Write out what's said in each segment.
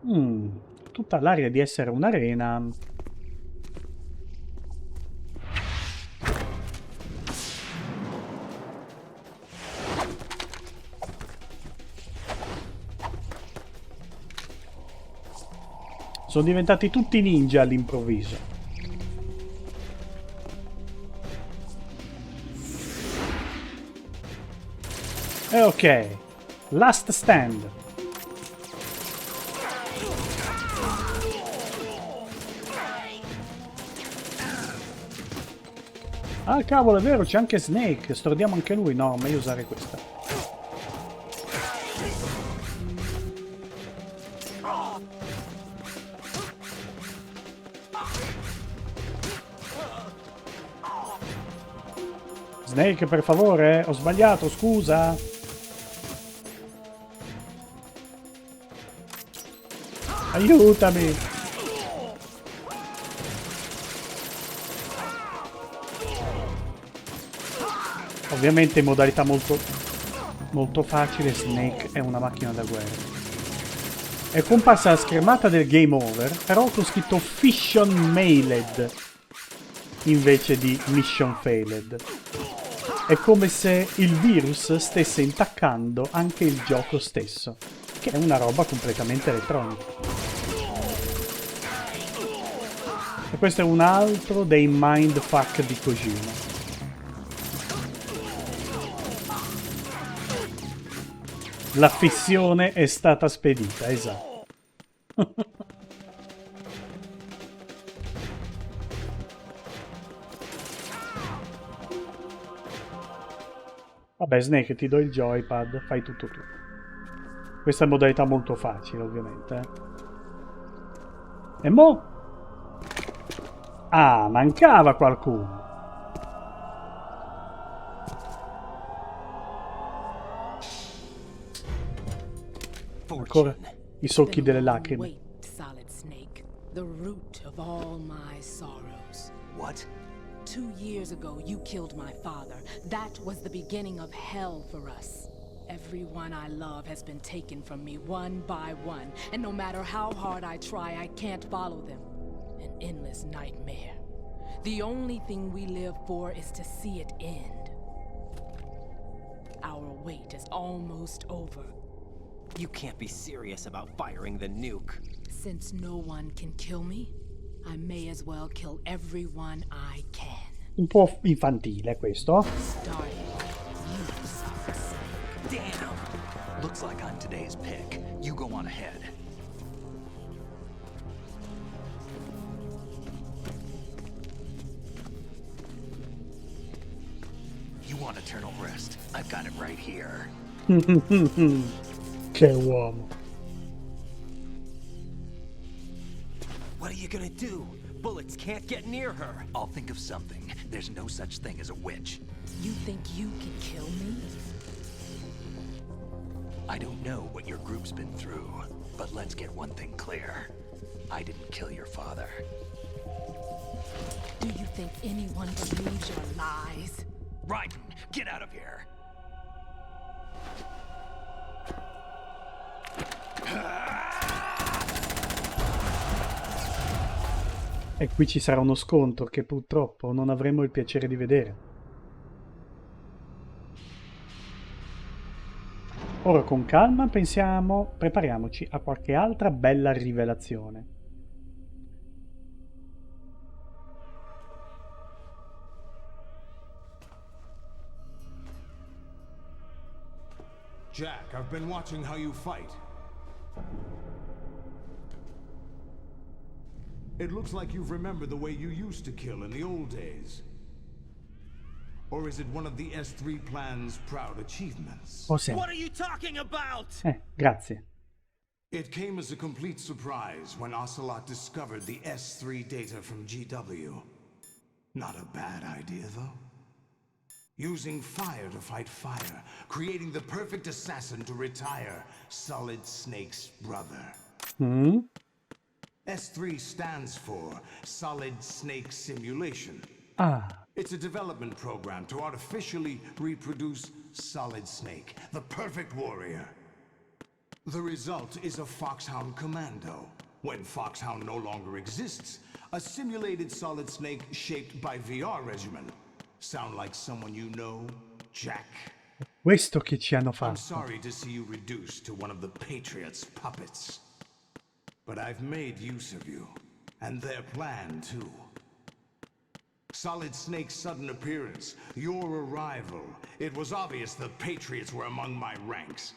Tutta l'aria di essere un'arena. Sono diventati tutti ninja all'improvviso. E ok, last stand. Ah cavolo, è vero, c'è anche Snake, stordiamo anche lui. No, meglio usare questa. Snake, per favore, ho sbagliato, scusa. Aiutami. Ovviamente in modalità molto facile Snake è una macchina da guerra. È comparsa la schermata del game over, però con scritto Fission Mailed invece di Mission Failed. È come se il virus stesse intaccando anche il gioco stesso, che è una roba completamente elettronica. E questo è un altro dei mindfuck di Kojima. La fissione è stata spedita, esatto. Vabbè, Snake, ti do il joypad, fai tutto tu. Questa è modalità molto facile, ovviamente. E mo? Ah, mancava qualcuno. Ancora i solchi delle lacrime. Solid Snake, the root of all my sorrows. What? 2 years ago, you killed my father. That was the beginning of hell for us. Everyone I love has been taken from me one by one, and no matter how hard I try, I can't follow them. An endless nightmare. The only thing we live for is to see it end. Our wait is almost over. You can't be serious about firing the nuke. Since no one can kill me, I may as well kill everyone I can. Un po' infantile questo. Starting you, Solid Snake. Damn! Looks like I'm today's pick. You go on ahead. You want eternal rest? I've got it right here. Che uomo. What are you gonna do? Bullets can't get near her. I'll think of something. There's no such thing as a witch. You think you can kill me? I don't know what your group's been through, but let's get one thing clear. I didn't kill your father. Do you think anyone believes your lies? Raiden, get out of here! E qui ci sarà uno scontro che purtroppo non avremo il piacere di vedere. Ora con calma prepariamoci a qualche altra bella rivelazione. Jack, I've been watching how you fight. It looks like you've remembered the way you used to kill in the old days. Or is it one of the S3 plan's proud achievements? Oh, sì. What are you talking about? Grazie. It came as a complete surprise when Ocelot discovered the S3 data from GW. Not a bad idea, though. Using fire to fight fire, creating the perfect assassin to retire Solid Snake's brother. S3 stands for Solid Snake Simulation. Ah, It's a development program to artificially reproduce Solid Snake, the perfect warrior. The result is a Foxhound commando. When Foxhound no longer exists, a simulated Solid Snake shaped by VR regimen. Sound like someone you know, Jack? Questo che ci hanno I'm fatto. sorry to see you reduced to one of the Patriots' puppets. But I've made use of you, and their plan too. Solid Snake's sudden appearance, your arrival. It was obvious the Patriots were among my ranks.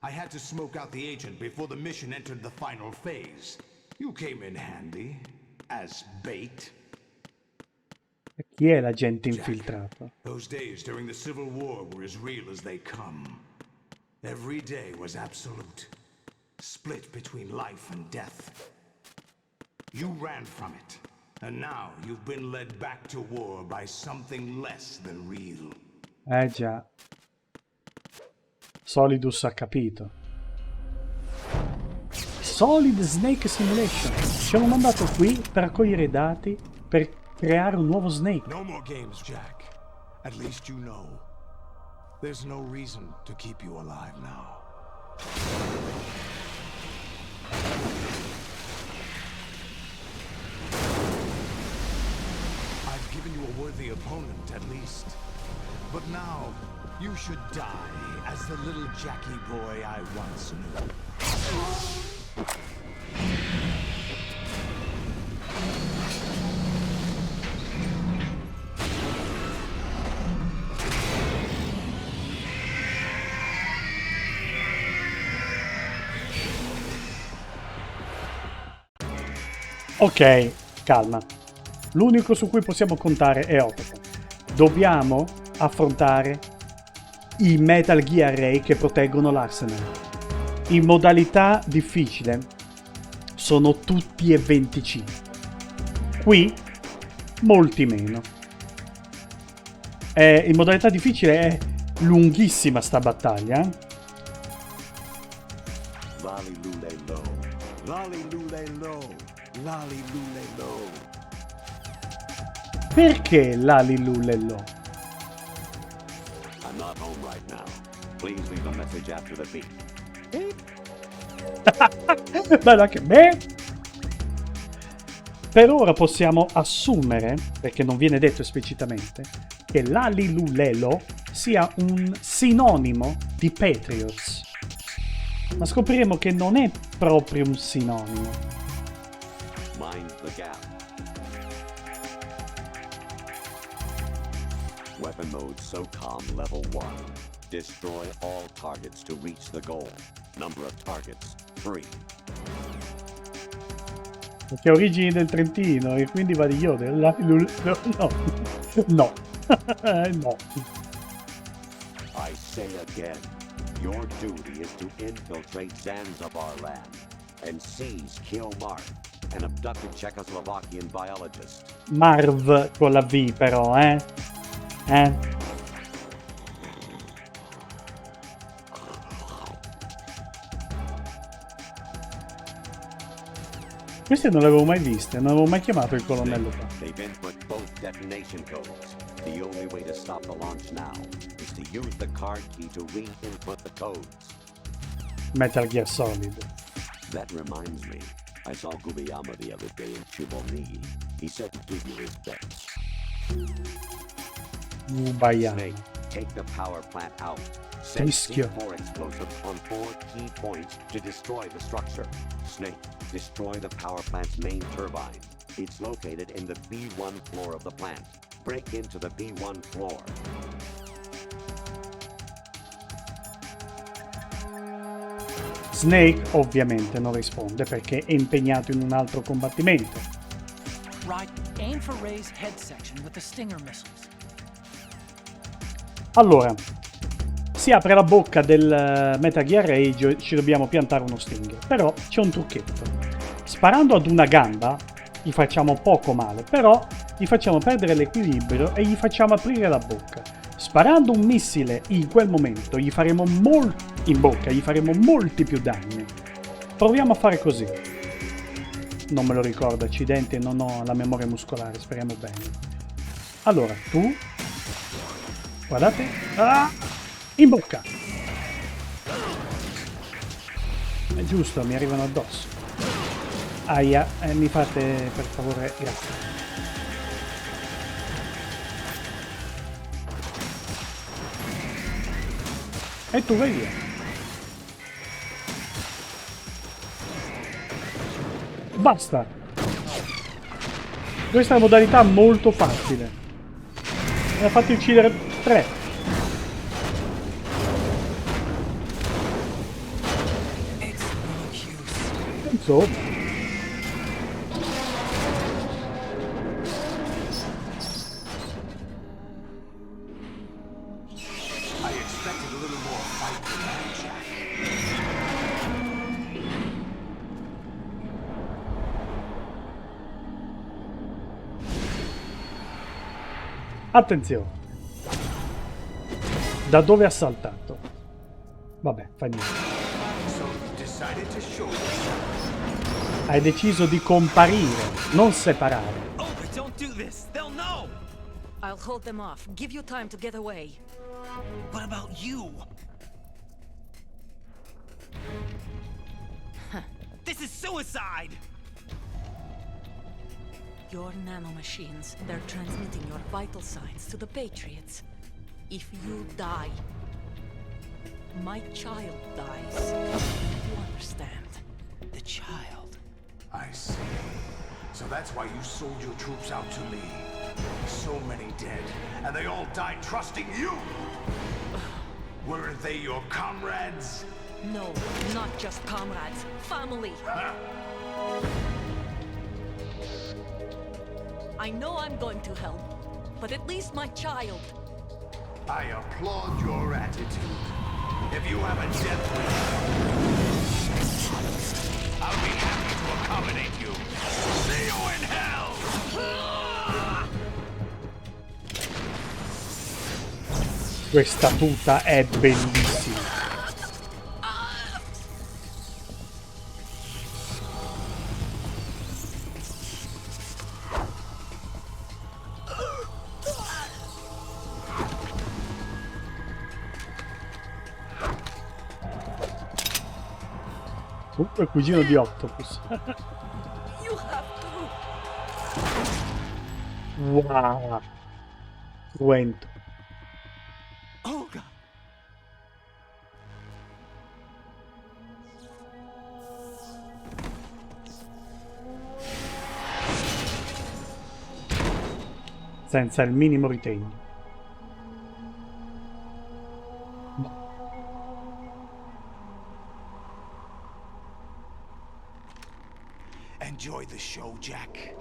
I had to smoke out the agent before the mission entered the final phase. You came in handy, as bait. Chi è l'agente infiltrato? Those days during the Civil War were as real as they come. Every day was absolute, split between life and death. You ran from it, and now you've been led back to war by something less than real. Già. Solidus ha capito. Solid Snake Simulation. Ci hanno mandato qui per raccogliere i dati per creare un nuovo Snake. No more games, Jack. At least you know. There's no reason to keep you alive now. I've given you a worthy opponent, at least. But now, you should die as the little Jackie boy I once knew. Ok, calma. L'unico su cui possiamo contare è Otto. Dobbiamo affrontare i Metal Gear Ray che proteggono l'Arsenal. In modalità difficile sono tutti e 25. Qui molti meno. In modalità difficile è lunghissima sta battaglia. Lolly lule low. Lolly lule low. Lolly lule low. Perché l'Alilulello? I'm not home right now. Please leave a message after the beep. Bello anche me. Per ora possiamo assumere, perché non viene detto esplicitamente, che l'Alilulelo sia un sinonimo di Patriots. Ma scopriremo che non è proprio un sinonimo. Mind the gap. Weapon mode SOCOM level 1. Destroy all targets to reach the goal. Number of targets 3. Perché ha origini del Trentino e quindi va di Yodel. No. No. No. I say again, your duty is to infiltrate Zanzibar land and seize Kill Mark, an abducted Czechoslovakian biologist. Marv con la V però, Queste non le avevo mai viste, non avevo mai chiamato il colonnello qua. They've input both detonation codes. The only way to stop the launch now is to use the card key to re-input the codes. Metal Gear Solid. That reminds me, I saw Gubiyama the other day in Chiboni. He said to give you his best. Ubayama. Snake, take the power plant out. Rischio. Send C4 explosives on 4 key points to destroy the structure. Snake, destroy the power plant's main turbine. It's located in the B1 floor of the plant. Break into the B1 floor. Snake ovviamente non risponde perché è impegnato in un altro combattimento. Right, aim for Ray's head section with the Stinger missiles. Allora, si apre la bocca del Metal Gear Ray, ci dobbiamo piantare uno Stinger. Però c'è un trucchetto. Sparando ad una gamba gli facciamo poco male, però gli facciamo perdere l'equilibrio e gli facciamo aprire la bocca. Sparando un missile in quel momento gli faremo in bocca, gli faremo molti più danni. Proviamo a fare così. Non me lo ricordo, accidenti, non ho la memoria muscolare, speriamo bene. Allora, tu... Guardate. In bocca. È giusto, mi arrivano addosso. Aia, mi fate per favore, grazie. E tu vai via. Basta. Questa è una modalità molto facile. Mi ha fatto uccidere 3. Insomma. Attenzione. Da dove ha saltato? Vabbè, fa niente. Hai deciso di comparire, non separare. Oh, but don't do this. They'll know. I'll hold them off. Give you time to get away. What about you? This is suicide. Your nanomachines, they're transmitting your vital signs to the Patriots. If you die, my child dies. You understand? The child. I see. So that's why you sold your troops out to me. So many dead, and they all died trusting you! Weren't they your comrades? No, not just comrades. Family. Huh? I know I'm going to hell, but at least my child. I applaud your attitude. If you have a death wish, I'll be happy to accommodate you. See you in hell! Questa tuta è bellissima. Il cugino di Octopus. You have to. Wow. Cruento. Oh God. Senza il minimo ritegno. Enjoy the show, Jack.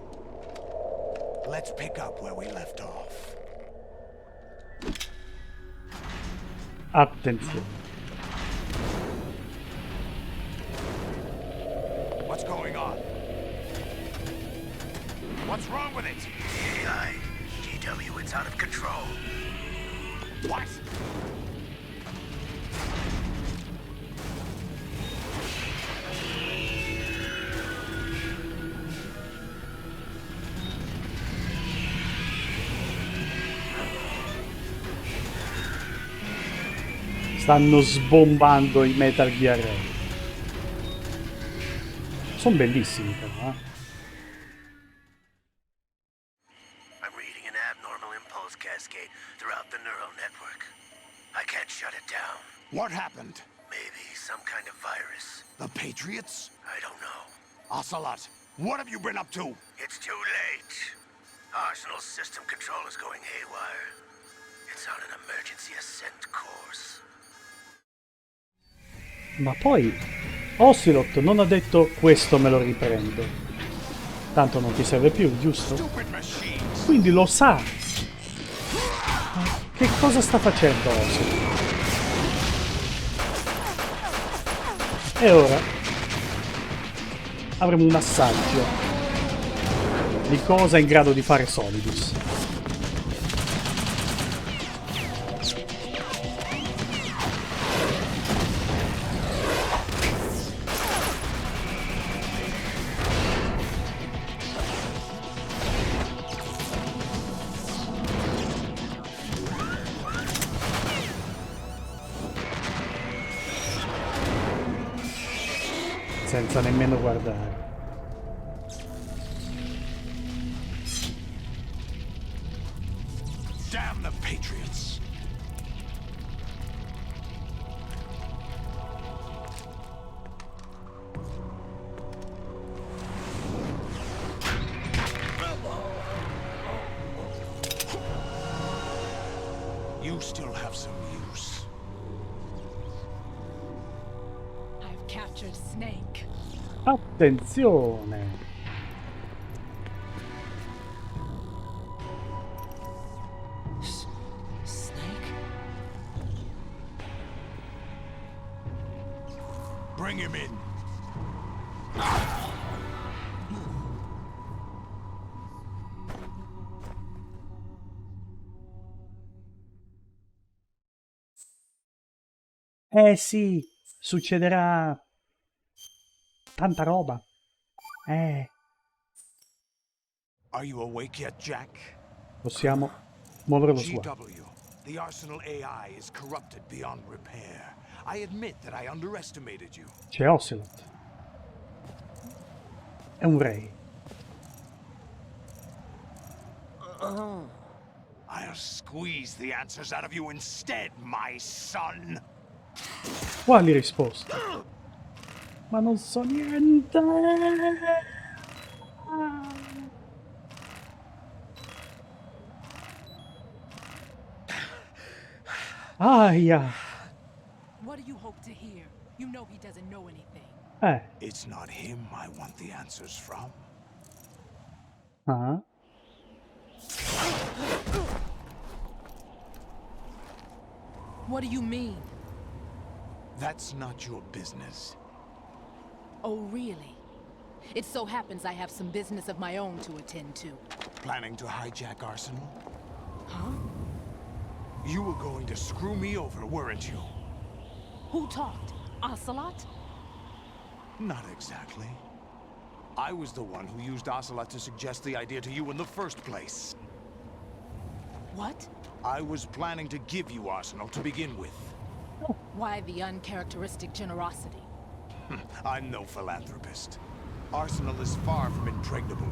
Let's pick up where we left off. Attenzione. What's going on? What's wrong with it? AI, GW, it's out of control. What? Stanno sbombando i Metal Gear Ray. Sono bellissimi però, I'm reading an abnormal impulse cascade throughout the neural network. I can't shut it down. What happened? Maybe some kind of virus. The Patriots? I don't know. Ocelot, what have you been up to? It's too late. Arsenal's system control is going haywire. It's on an emergency ascent course. Ma poi Ocelot non ha detto questo me lo riprendo. Tanto non ti serve più, giusto? Quindi lo sa. Che cosa sta facendo Ocelot? E ora avremo un assaggio di cosa è in grado di fare Solidus. senza nemmeno guardare. Damn the Patriots! You still have some use. I've captured Snake. Attenzione! Snake? Bring him in. Eh sì, succederà tanta roba. Are you awake yet, Jack? Possiamo muovere lo sguardo. GW, the Arsenal AI is corrupted beyond repair. I admit that I underestimated you. C'è Ocelot. È un re. I'll squeeze the answers out of you instead, my son. Quali risposte? Ma non so niente. Aia. What do you hope to hear? You know he doesn't know anything. It's not him I want the answers from. Ah. What do you mean? That's not your business. Oh, really? It so happens I have some business of my own to attend to. Planning to hijack Arsenal? Huh? You were going to screw me over, weren't you? Who talked? Ocelot? Not exactly. I was the one who used Ocelot to suggest the idea to you in the first place. What? I was planning to give you Arsenal to begin with. Why the uncharacteristic generosity? I'm no philanthropist. Arsenal is far from impregnable.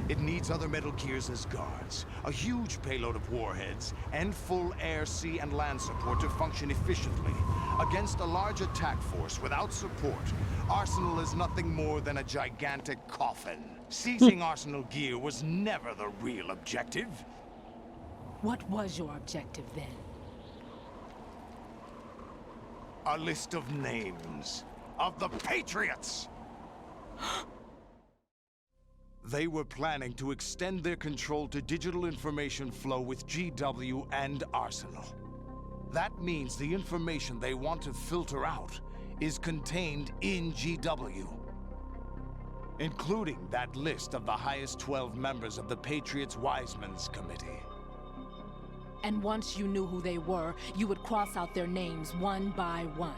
It needs other Metal Gears as guards, a huge payload of warheads, and full air, sea, and land support to function efficiently. Against a large attack force without support, Arsenal is nothing more than a gigantic coffin. Seizing Arsenal gear was never the real objective. What was your objective then? A list of names of the Patriots! They were planning to extend their control to digital information flow with GW and Arsenal. That means the information they want to filter out is contained in GW, including that list of the highest 12 members of the Patriots Wiseman's Committee. And once you knew who they were, you would cross out their names one by one,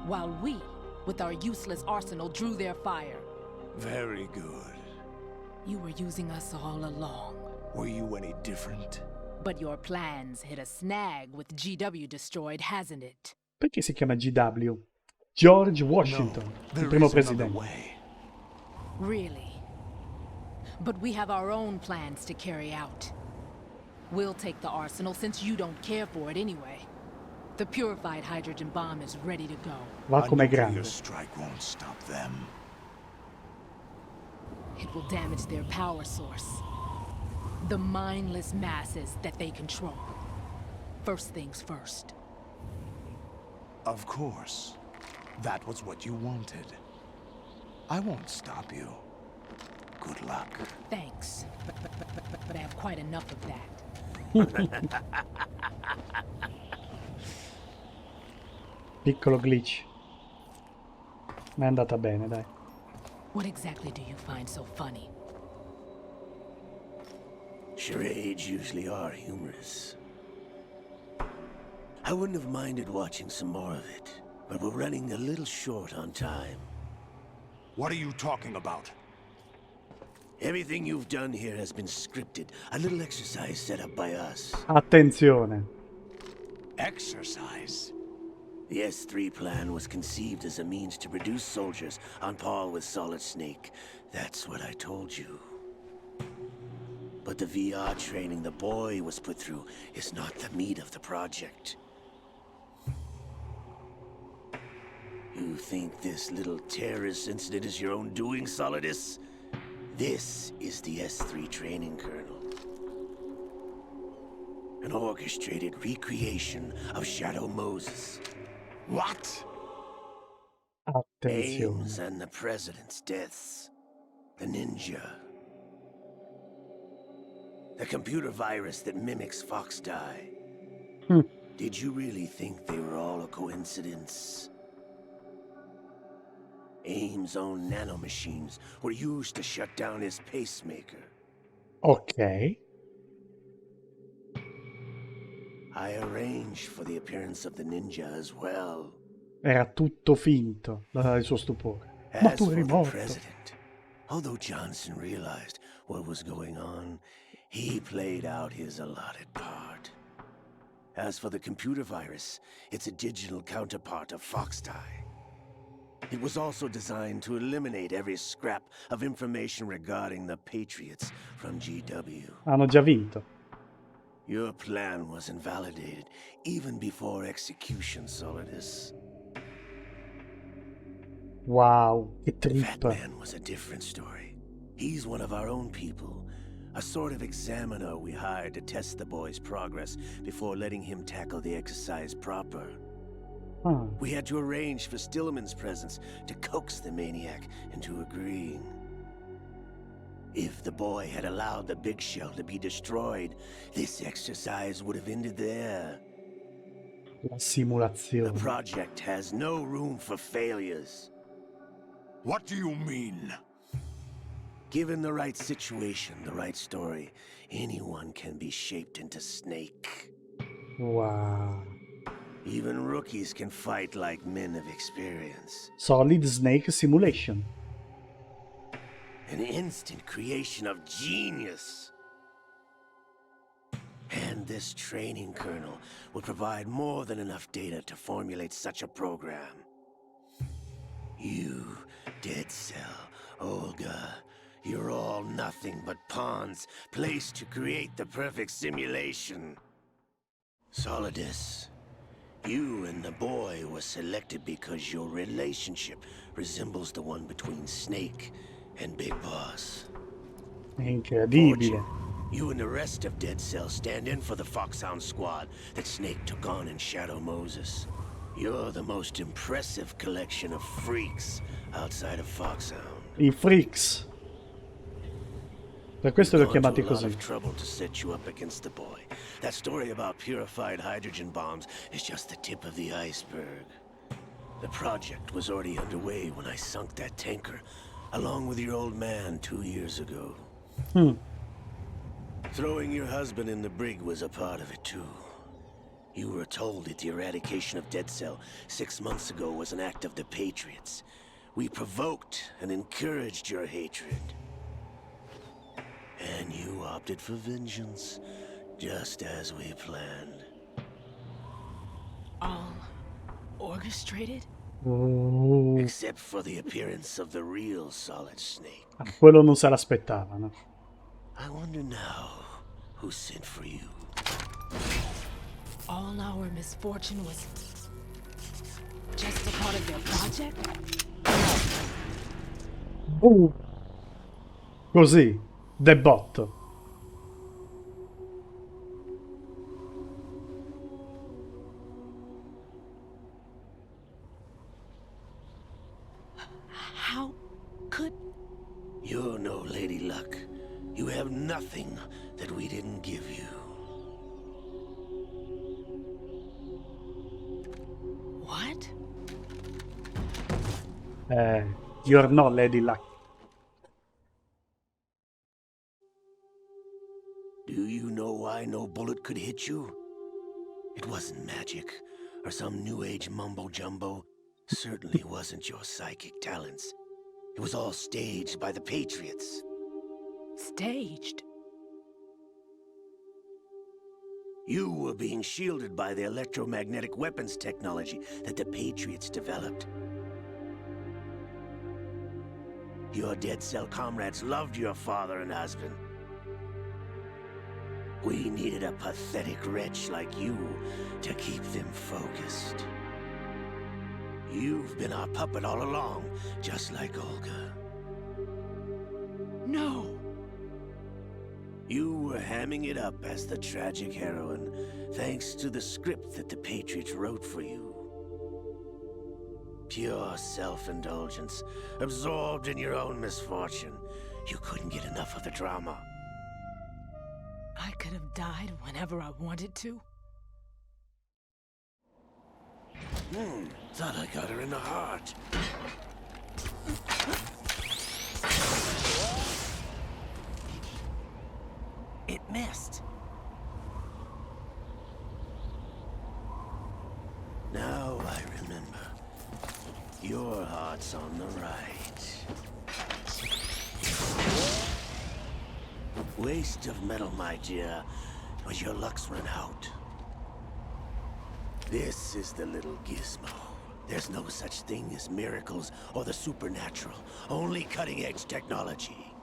while we, with our useless arsenal, drew their fire. Very good. You were using us all along. Were you any different? But your plans hit a snag with GW destroyed, hasn't it? Perché si chiama GW? George Washington, il primo presidente. Really? But we have our own plans to carry out. We'll take the arsenal since you don't care for it anyway. The purified hydrogen bomb is ready to go. Va come grande. Your strike won't stop them. It will damage their power source. The mindless masses that they control. First things first. Of course. That was what you wanted. I won't stop you. Good luck. Thanks. But I have quite enough of that. Piccolo glitch. Ma è andata bene, dai. What exactly do you find so funny? Charades usually are humorous. I wouldn't have minded watching some more of it, but we're running a little short on time. What are you talking about? Everything you've done here has been scripted. A little exercise set up by us. Attenzione. Exercise? The S3 plan was conceived as a means to produce soldiers on par with Solid Snake. That's what I told you. But the VR training the boy was put through is not the meat of the project. You think this little terrorist incident is your own doing, Solidus? This is the S3 training kernel. An orchestrated recreation of Shadow Moses. What? Attenzione. Ames and the president's deaths. The ninja. The computer virus that mimics Foxdie. Did you really think they were all a coincidence? Ames' own nanomachines were used to shut down his pacemaker. Ok. I arranged for the appearance of the ninja as well. Era tutto finto, il suo stupore. Ma As tu for eri the morto. president, although Johnson realized what was going on, he played out his allotted part. As for the computer virus, it's a digital counterpart of Foxdie. It was also designed to eliminate every scrap of information regarding the Patriots from GW. Hanno già vinto. Your plan was invalidated even before execution, Solidus. Wow, che trip. Fatman was a different story. He's one of our own people. A sort of examiner we hired to test the boy's progress before letting him tackle the exercise proper. We had to arrange for Stillman's presence to coax the maniac into agreeing. If the boy had allowed the big shell to be destroyed, this exercise would have ended there. La The simulazione. project has no room for failures. What do you mean? Given the right situation, the right story, anyone can be shaped into Snake. Wow. Even rookies can fight like men of experience. Solid Snake Simulation. An instant creation of genius. And this training kernel will provide more than enough data to formulate such a program. You, Dead Cell, Olga, you're all nothing but pawns placed to create the perfect simulation. Solidus, you and the boy were selected because your relationship resembles the one between Snake and Big Boss. Incredibile. You and the rest of Dead Cell stand in for the Foxhound squad that Snake took on in Shadow Moses. You're the most impressive collection of freaks outside of Foxhound. I freaks. Per questo li ho chiamati Gone to a lot così. of trouble to set you up against the boy. That story about purified hydrogen bombs is just the tip of the iceberg. The project was already underway when I sunk that tanker, along with your old man 2 years ago. Throwing your husband in the brig was a part of it too. You were told that the eradication of Dead Cell 6 months ago was an act of the Patriots. We provoked and encouraged your hatred. And you opted for vengeance, just as we planned. All orchestrated? Except for the appearance of the real Solid Snake. Quello non se l'aspettavano. I wonder now who sent for you. All our misfortune was just a part of their project? Così, de botto. How could... You're no Lady Luck. You have nothing that we didn't give you. What? You're not Lady Luck. Do you know why no bullet could hit you? It wasn't magic, or some new age mumbo-jumbo. Certainly wasn't your psychic talents. It was all staged by the Patriots. Staged? You were being shielded by the electromagnetic weapons technology that the Patriots developed. Your dead cell comrades loved your father and husband. We needed a pathetic wretch like you to keep them focused. You've been our puppet all along, just like Olga. No! You were hamming it up as the tragic heroine, thanks to the script that the Patriots wrote for you. Pure self-indulgence, absorbed in your own misfortune. You couldn't get enough of the drama. I could have died whenever I wanted to. Thought I got her in the heart. It missed. Now I remember. Your heart's on the right. Waste of metal, my dear, but your luck's run out. This is the little gizmo. There's no such thing as miracles or the supernatural. Only cutting-edge technology.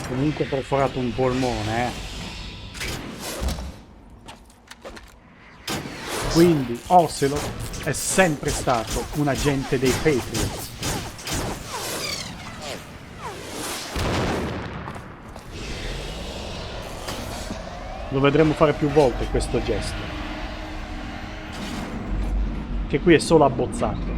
Comunque ho perforato un polmone, Quindi Ocelot è sempre stato un agente dei Patriots. Lo vedremo fare più volte questo gesto, che qui è solo abbozzato.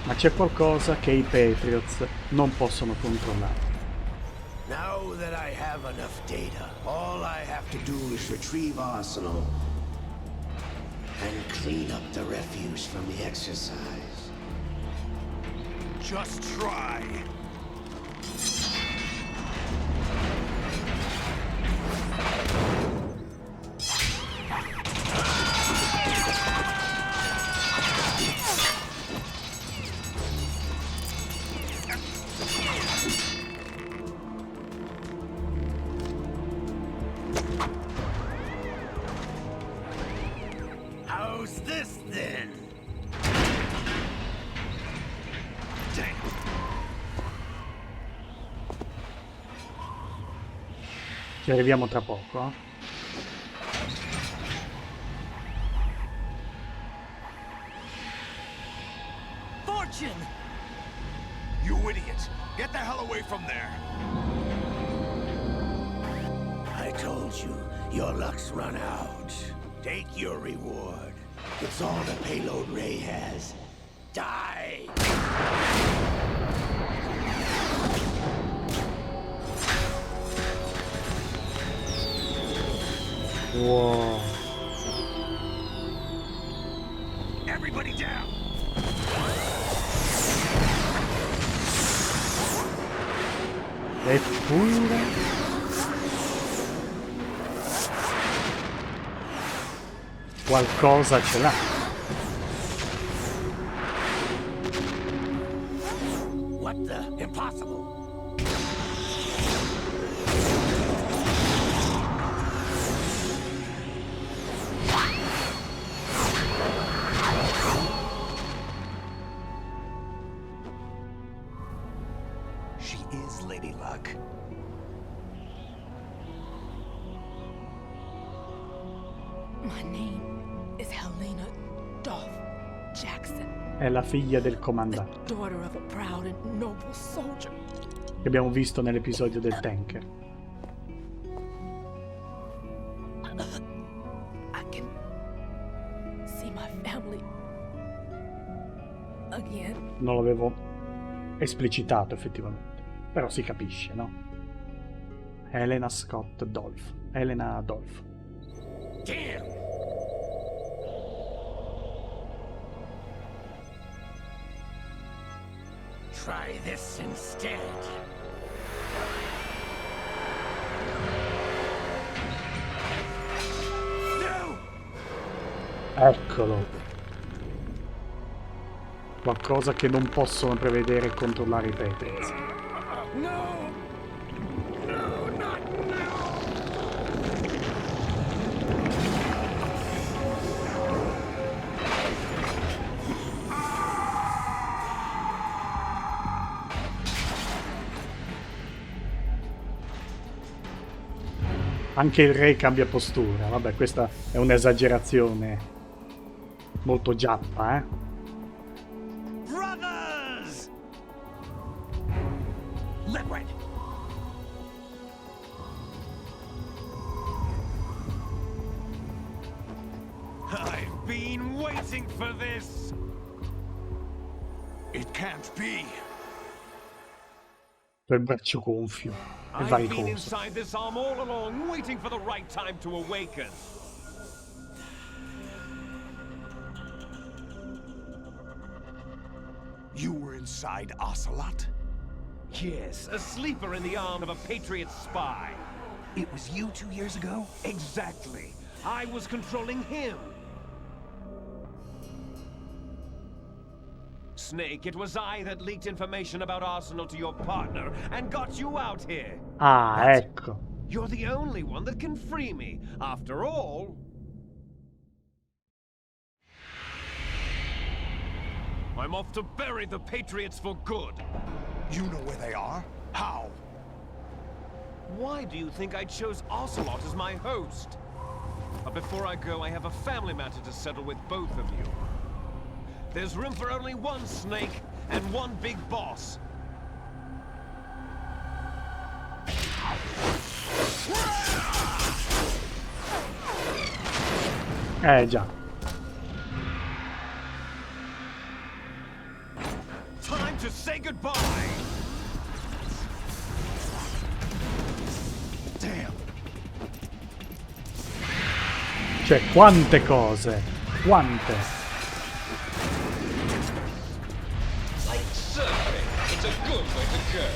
Ma c'è qualcosa che i Patriots non possono controllare. Now that I have enough data, all I have to do is retrieve Arsenal and clean up the refuse from the exercise. Just try. How's this then? Ci arriviamo tra poco, Fortune! You idiot! Get the hell away from there! I told you, your luck's run out. Take your reward. It's all the payload Ray has. Die! Wow. Everybody down! Eppure qualcosa ce l'ha. What the? Impossible! She is Lady Luck. My name is Helena Dolph Jackson, È la figlia del the comandante daughter of a proud and noble soldier. che abbiamo visto nell'episodio del tanker. I can see my family again. Non l'avevo esplicitato effettivamente, però si capisce, no? Helena Scott Dolph. Helena Dolph. Damn! try this instead. No! Eccolo. Qualcosa che non possono prevedere e controllare i Patriots. No! No, not now! Anche il re cambia postura. Vabbè, questa è un'esagerazione molto giappa, eh? Brothers! Liquid! I've been waiting for this! It can't be. Quel braccio gonfio e I've been varicoso. inside this arm all along, waiting for the right time to awaken. You were inside Ocelot? Yes, a sleeper in the arm of a Patriot spy. It was you 2 years ago? Exactly. I was controlling him. Snake, it was I that leaked information about Arsenal to your partner and got you out here. Ah, ecco. You're the only one that can free me. After all... I'm off to bury the Patriots for good. You know where they are? How? Why do you think I chose Ocelot as my host? But before I go, I have a family matter to settle with both of you. There's room for only one Snake and one big boss. Già. Time to say goodbye! Damn. Cioè, quante cose. Quante. Like surfing, it's a good way to go.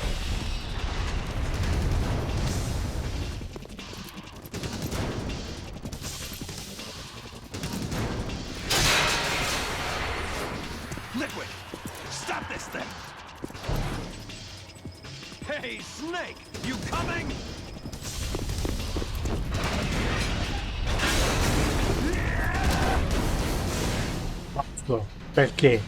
Liquid! Stop this thing! Hey, Snake, you coming? Basta. Perché?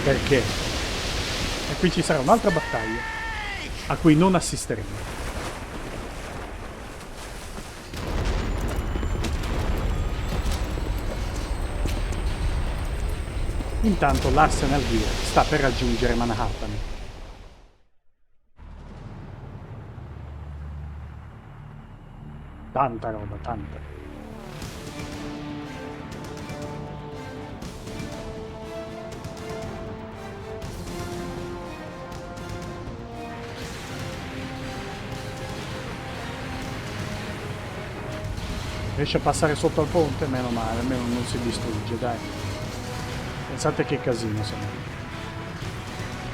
Perché? E qui ci sarà un'altra battaglia a cui non assisteremo. Intanto l'Arsenal Gear sta per raggiungere Manhattan. Tanta roba, tanta. Riesce a passare sotto al ponte? Meno male, almeno non si distrugge, dai. Pensate che casino sembra.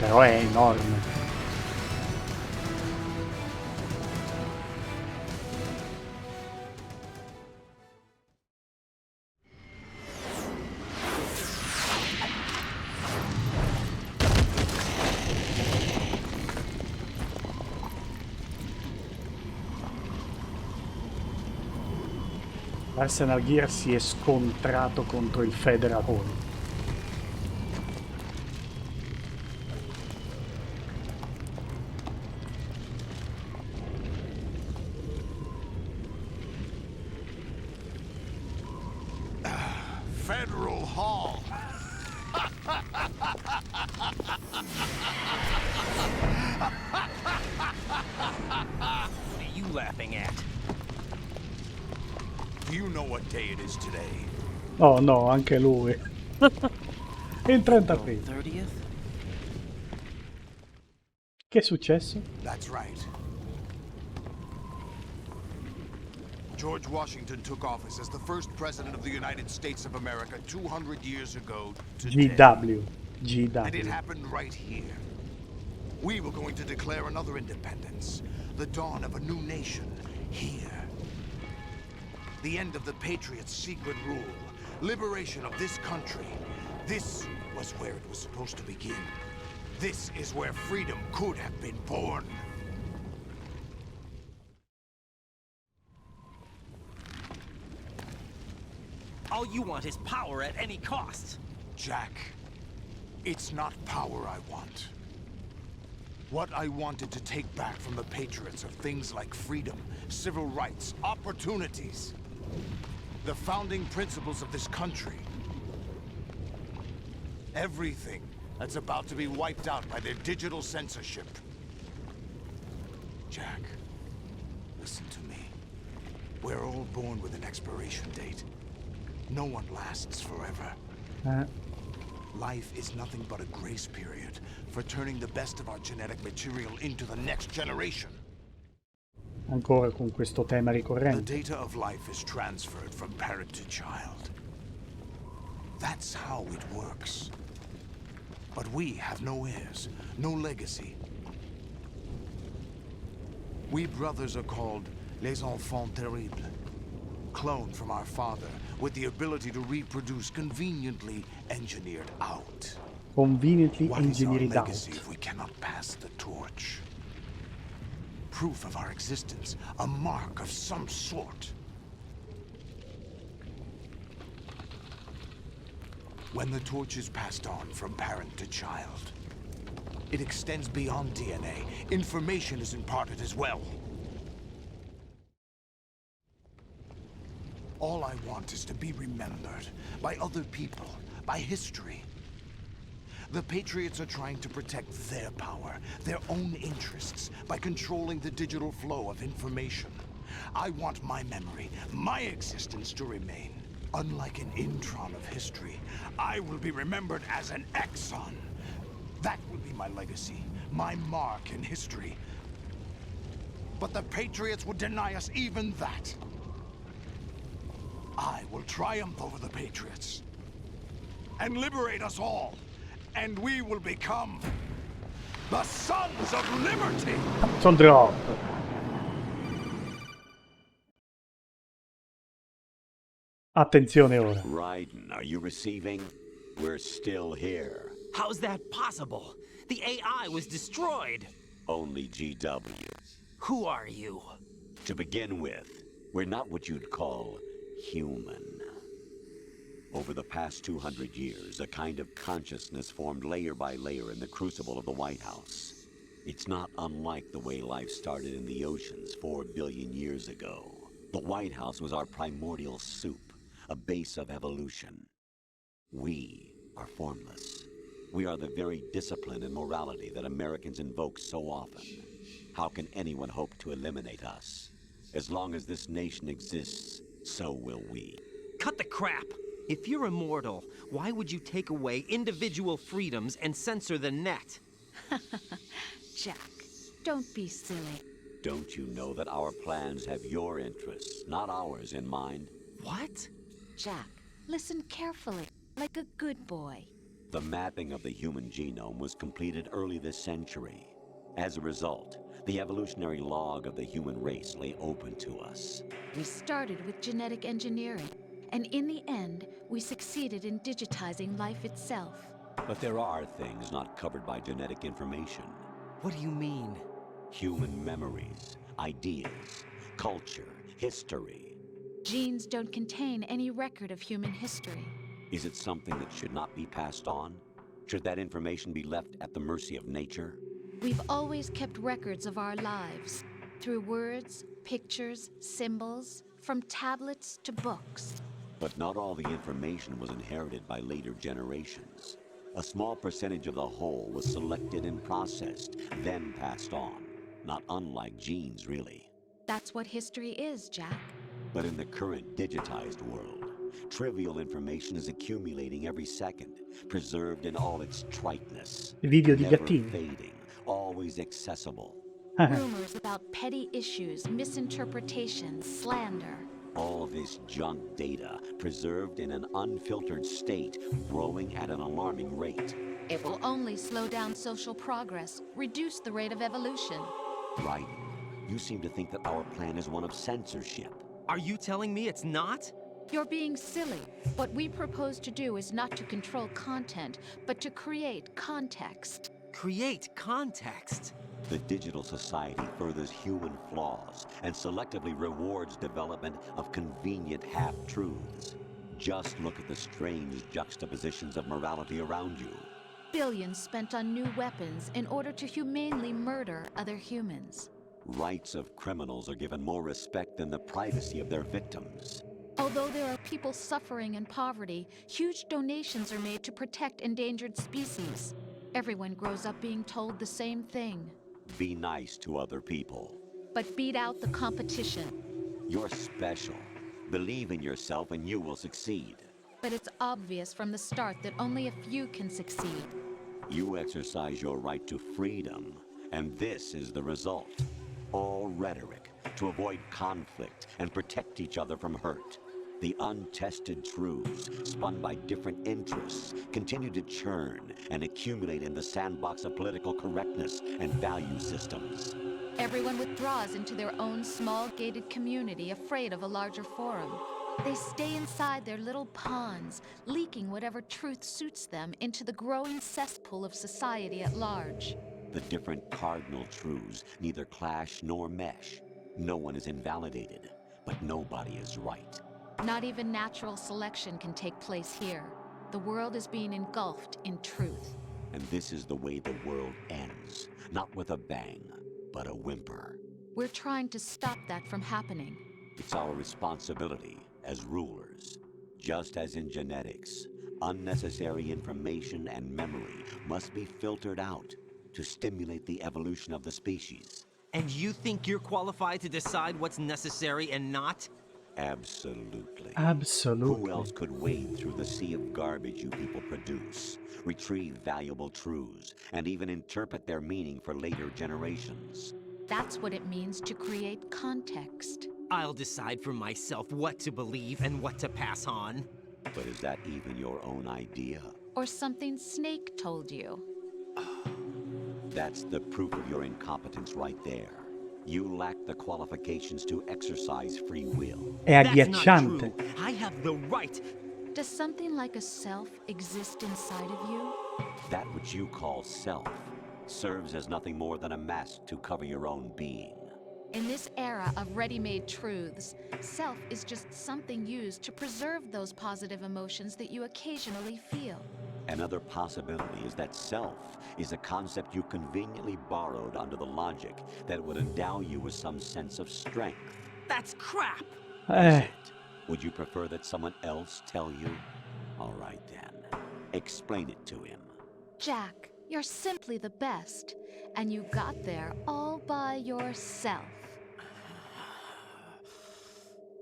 Però è enorme. L'Arsenal Gear si è scontrato contro il Federal Hall. Federal Hall. What are you laughing at? Do you know what day it is today? Oh no, anche lui. Il 30 aprile. 30th? Che è successo? That's right. George Washington took office as the first president of the United States of America 200 years ago today. GW. And it GW. happened right here. We were going to declare another independence. The dawn of a new nation. Here. The end of the Patriots' secret rule. Liberation of this country. This was where it was supposed to begin. This is where freedom could have been born. All you want is power at any cost. Jack, it's not power I want. What I wanted to take back from the Patriots are things like freedom, civil rights, opportunities. The founding principles of this country. Everything that's about to be wiped out by their digital censorship. Jack, listen to me. We're all born with an expiration date. No one lasts forever. Life is nothing but a grace period for turning the best of our genetic material into the next generation. Ancora con questo tema The ricorrente. data of life is transferred from parent to child. That's how it works. But we have no heirs, no legacy. We brothers are called les enfants terribles. Cloned from our father, with the ability to reproduce conveniently engineered out. Conveniently What is our engineered out. legacy if we cannot pass the torch? Proof of our existence, a mark of some sort. When the torch is passed on from parent to child, it extends beyond DNA. Information is imparted as well. All I want is to be remembered by other people, by history. The Patriots are trying to protect their power, their own interests, by controlling the digital flow of information. I want my memory, my existence to remain. Unlike an intron of history, I will be remembered as an exon. That will be my legacy, my mark in history. But the Patriots would deny us even that. I will triumph over the Patriots and liberate us all, and we will become the Sons of Liberty! Sono drop. Attenzione ora. Raiden, are you receiving? We're still here. How's that possible? The AI was destroyed. Only GW. Who are you? To begin with, we're not what you'd call human. Over the past 200 years, a kind of consciousness formed layer by layer in the crucible of the White House. It's not unlike the way life started in the oceans 4 billion years ago. The White House was our primordial soup, a base of evolution. We are formless. We are the very discipline and morality that Americans invoke so often. How can anyone hope to eliminate us? As long as this nation exists, so will we. Cut the crap! If you're immortal, why would you take away individual freedoms and censor the net? Jack, don't be silly. Don't you know that our plans have your interests, not ours, in mind? What? Jack, listen carefully, like a good boy. The mapping of the human genome was completed early this century. As a result, the evolutionary log of the human race lay open to us. We started with genetic engineering, and in the end, we succeeded in digitizing life itself. But there are things not covered by genetic information. What do you mean? Human memories, ideas, culture, history. Genes don't contain any record of human history. Is it something that should not be passed on? Should that information be left at the mercy of nature? We've always kept records of our lives, through words, pictures, symbols, from tablets to books. But not all the information was inherited by later generations. A small percentage of the whole was selected and processed, then passed on. Not unlike genes, really. That's what history is, Jack. But in the current digitized world, trivial information is accumulating every second, preserved in all its triteness. Video di Never gattini. fading, always accessible. Rumors about petty issues, misinterpretations, slander. All this junk data, preserved in an unfiltered state, growing at an alarming rate. It will only slow down social progress, reduce the rate of evolution. Right. You seem to think that our plan is one of censorship. Are you telling me it's not? You're being silly. What we propose to do is not to control content, but to create context. Create context. The digital society furthers human flaws and selectively rewards development of convenient half-truths. Just look at the strange juxtapositions of morality around you. Billions spent on new weapons in order to humanely murder other humans. Rights of criminals are given more respect than the privacy of their victims. Although there are people suffering in poverty, huge donations are made to protect endangered species. Everyone grows up being told the same thing. Be nice to other people. But beat out the competition. You're special. Believe in yourself and you will succeed. But it's obvious from the start that only a few can succeed. You exercise your right to freedom, and this is the result. All rhetoric to avoid conflict and protect each other from hurt. The untested truths, spun by different interests, continue to churn and accumulate in the sandbox of political correctness and value systems. Everyone withdraws into their own small gated community, afraid of a larger forum. They stay inside their little ponds, leaking whatever truth suits them into the growing cesspool of society at large. The different cardinal truths neither clash nor mesh. No one is invalidated, but nobody is right. Not even natural selection can take place here. The world is being engulfed in truth. And this is the way the world ends. Not with a bang, but a whimper. We're trying to stop that from happening. It's our responsibility as rulers. Just as in genetics, unnecessary information and memory must be filtered out to stimulate the evolution of the species. And you think you're qualified to decide what's necessary and not? Absolutely. Absolutely. Who else could wade through the sea of garbage you people produce, retrieve valuable truths, and even interpret their meaning for later generations? That's what it means to create context. I'll decide for myself what to believe and what to pass on. But is that even your own idea? Or something Snake told you? That's the proof of your incompetence right there. You lack the qualifications to exercise free will. È That's not agghiacciante. true. I have the right. Does something like a self exist inside of you? That which you call self serves as nothing more than a mask to cover your own being. In this era of ready-made truths, self is just something used to preserve those positive emotions that you occasionally feel. Another possibility is that self is a concept you conveniently borrowed under the logic that would endow you with some sense of strength. That's crap. Eh, Would you prefer that someone else tell you? All right then. Explain it to him. Jack, you're simply the best, and you got there all by yourself.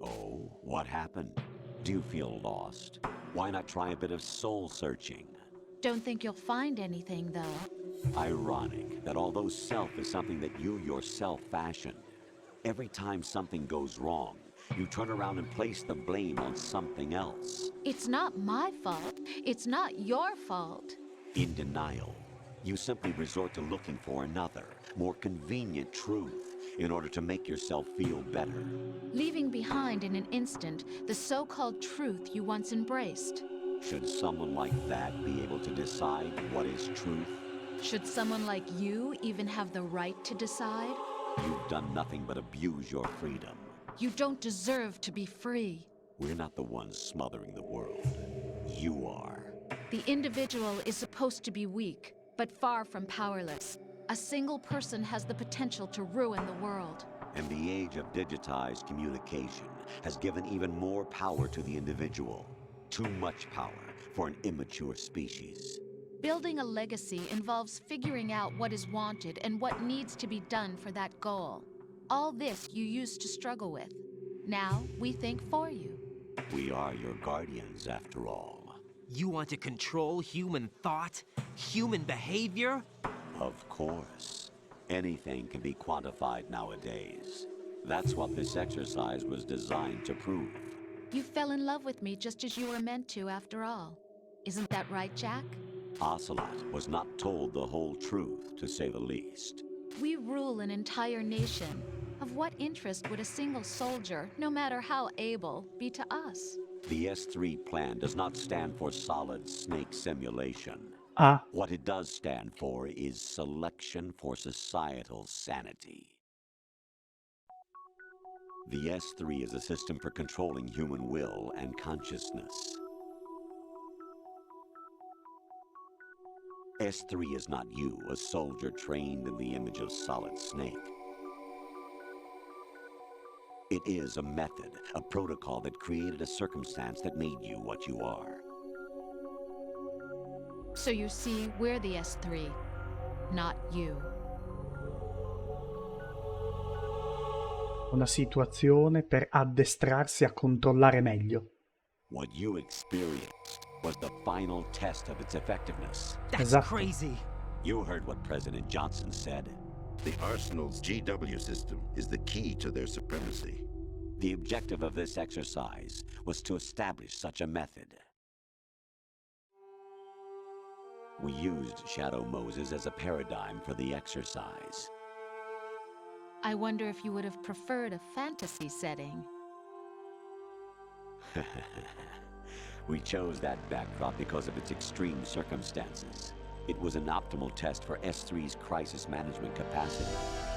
Oh, what happened? Do you feel lost? Why not try a bit of soul searching? Don't think you'll find anything, though. Ironic that although self is something that you yourself fashioned, every time something goes wrong, you turn around and place the blame on something else. It's not my fault. It's not your fault. In denial, you simply resort to looking for another, more convenient truth in order to make yourself feel better. Leaving behind in an instant the so-called truth you once embraced. Should someone like that be able to decide what is truth? Should someone like you even have the right to decide? You've done nothing but abuse your freedom. You don't deserve to be free. We're not the ones smothering the world. You are. The individual is supposed to be weak, but far from powerless. A single person has the potential to ruin the world. And the age of digitized communication has given even more power to the individual. Too much power for an immature species. Building a legacy involves figuring out what is wanted and what needs to be done for that goal. All this you used to struggle with. Now we think for you. We are your guardians, after all. You want to control human thought? Human behavior? Of course. Anything can be quantified nowadays. That's what this exercise was designed to prove. You fell in love with me just as you were meant to, after all. Isn't that right, Jack? Ocelot was not told the whole truth, to say the least. We rule an entire nation. Of what interest would a single soldier, no matter how able, be to us? The S3 plan does not stand for solid snake simulation. Ah, What it does stand for is selection for societal sanity. The S3 is a system for controlling human will and consciousness. S3 is not you, a soldier trained in the image of Solid Snake. It is a method, a protocol that created a circumstance that made you what you are. So you see, we're the S3, not you. una situazione per addestrarsi a controllare meglio. What you experienced was the final test of its effectiveness. That's Esatto. crazy. You heard what President Johnson said. The Arsenal's GW system is the key to their supremacy. The objective of this exercise was to establish such a method. We used Shadow Moses as a paradigm for the exercise. I wonder if you would have preferred a fantasy setting. We chose that backdrop because of its extreme circumstances. It was an optimal test for S3's crisis management capacity.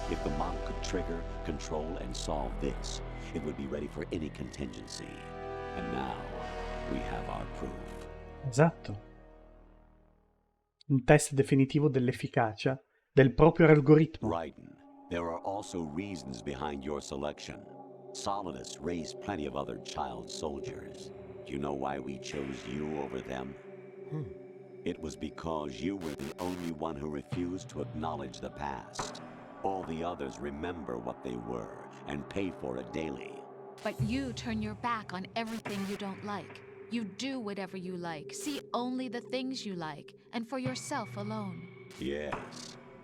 If the model could trigger, control, and solve this, it would be ready for any contingency. And now, we have our proof. Esatto. Un test definitivo dell'efficacia del proprio algoritmo. Raiden, there are also reasons behind your selection. Solidus raised plenty of other child soldiers. Do you know why we chose you over them? It was because you were the only one who refused to acknowledge the past. All the others remember what they were and pay for it daily. But you turn your back on everything you don't like. You do whatever you like, see only the things you like, and for yourself alone. Yes,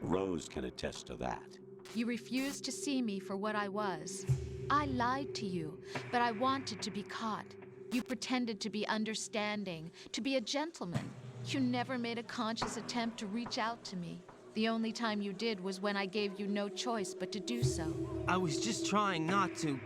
Rose can attest to that. You refused to see me for what I was. I lied to you, but I wanted to be caught. You pretended to be understanding, to be a gentleman. You never made a conscious attempt to reach out to me. The only time you did was when I gave you no choice but to do so. I was just trying not to.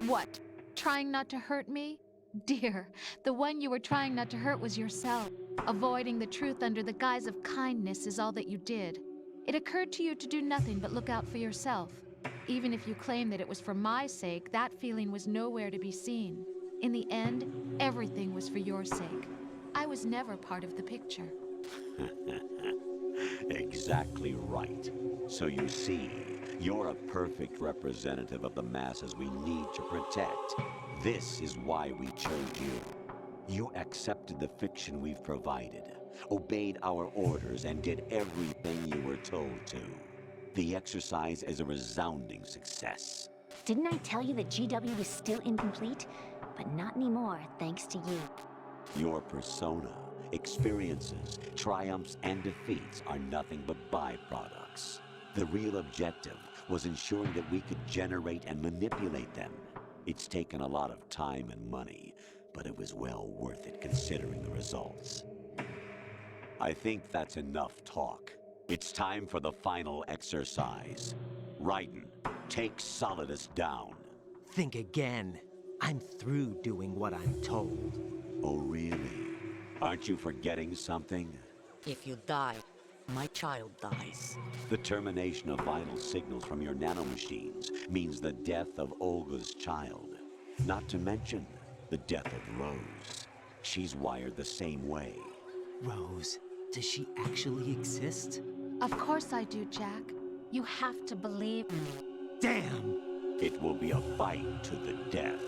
What? Trying not to hurt me? Dear, the one you were trying not to hurt was yourself. Avoiding the truth under the guise of kindness is all that you did. It occurred to you to do nothing but look out for yourself. Even if you claim that it was for my sake, that feeling was nowhere to be seen. In the end, everything was for your sake. I was never part of the picture. Exactly right. So you see, you're a perfect representative of the masses we need to protect. This is why we chose you. You accepted the fiction we've provided, obeyed our orders, and did everything you were told to. The exercise is a resounding success. Didn't I tell you that GW was still incomplete? But not anymore, thanks to you. Your persona, experiences, triumphs, and defeats are nothing but byproducts. The real objective was ensuring that we could generate and manipulate them. It's taken a lot of time and money, but it was well worth it considering the results. I think that's enough talk. It's time for the final exercise. Raiden, take Solidus down. Think again. I'm through doing what I'm told. Oh, really? Aren't you forgetting something? If you die, my child dies. The termination of vital signals from your nanomachines means the death of Olga's child. Not to mention the death of Rose. She's wired the same way. Rose, does she actually exist? Of course I do, Jack. You have to believe me. Damn! It will be a fight to the death.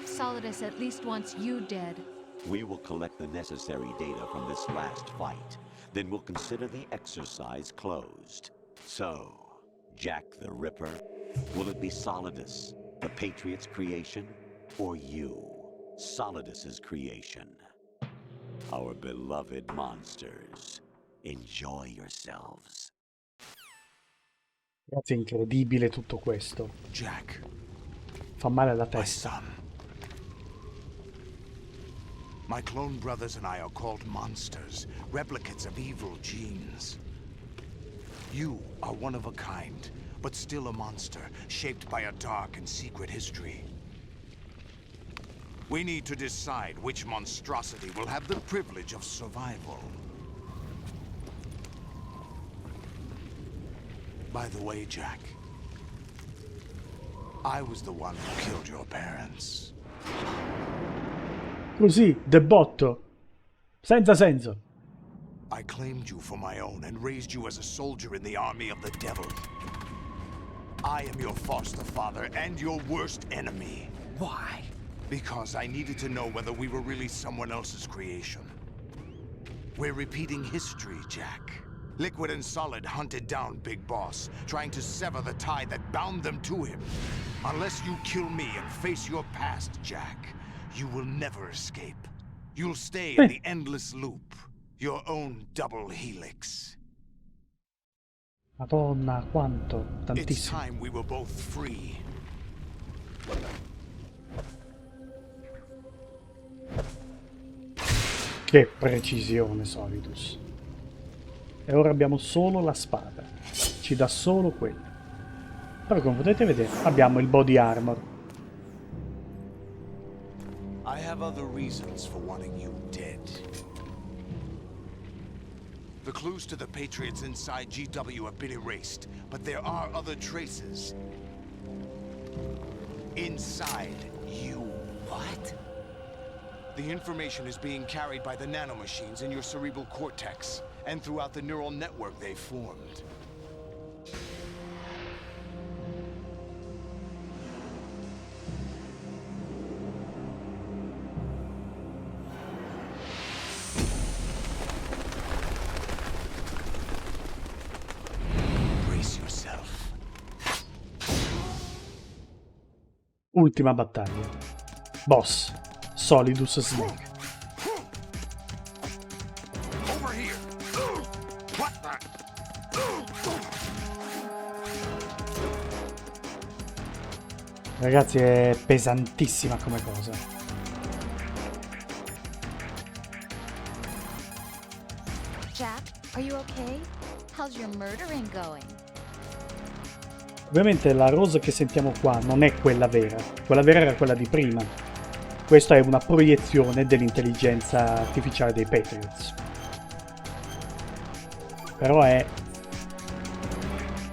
Solidus at least wants you dead. We will collect the necessary data from this last fight. Then we'll consider the exercise closed. So, Jack the Ripper, will it be Solidus, the Patriot's creation, or you, Solidus's creation? Our beloved monsters, enjoy yourselves. Ragazzi, è incredibile tutto questo. Jack, Fa male alla my testa. son. My clone brothers and I are called monsters, replicates of evil genes. You are one of a kind, but still a monster, shaped by a dark and secret history. We need to decide which monstrosity will have the privilege of survival. By the way, Jack, I was the one who killed your parents. Così, debotto. Senza senso. I claimed you for my own and raised you as a soldier in the army of the devil. I am your foster father and your worst enemy. Why? Because I needed to know whether we were really someone else's creation. We're repeating history, Jack. Liquid and Solid hunted down Big Boss, trying to sever the tie that bound them to him. Unless you kill me and face your past, Jack, you will never escape. You'll stay in the endless loop, your own double helix. Madonna, quanto, It's tantissimo. time we were both free. Che precisione, Solidus. E ora abbiamo solo la spada. Ci dà solo quello. Però come potete vedere abbiamo il body armor. I have other reasons for wanting you dead. The clues to the Patriots inside GW have been erased, but there are other traces. Inside you. What? The information is being carried by the nanomachines in your cerebral cortex, and throughout the neural network they formed. Brace yourself. Ultima battaglia. Boss. Solidus Snake. Over here. What the? Ragazzi, è pesantissima come cosa. Jack, are you okay? How's your murdering going? Ovviamente la Rose che sentiamo qua non è quella vera. Quella vera era quella di prima. Questa è una proiezione dell'intelligenza artificiale dei Patriots. Però è...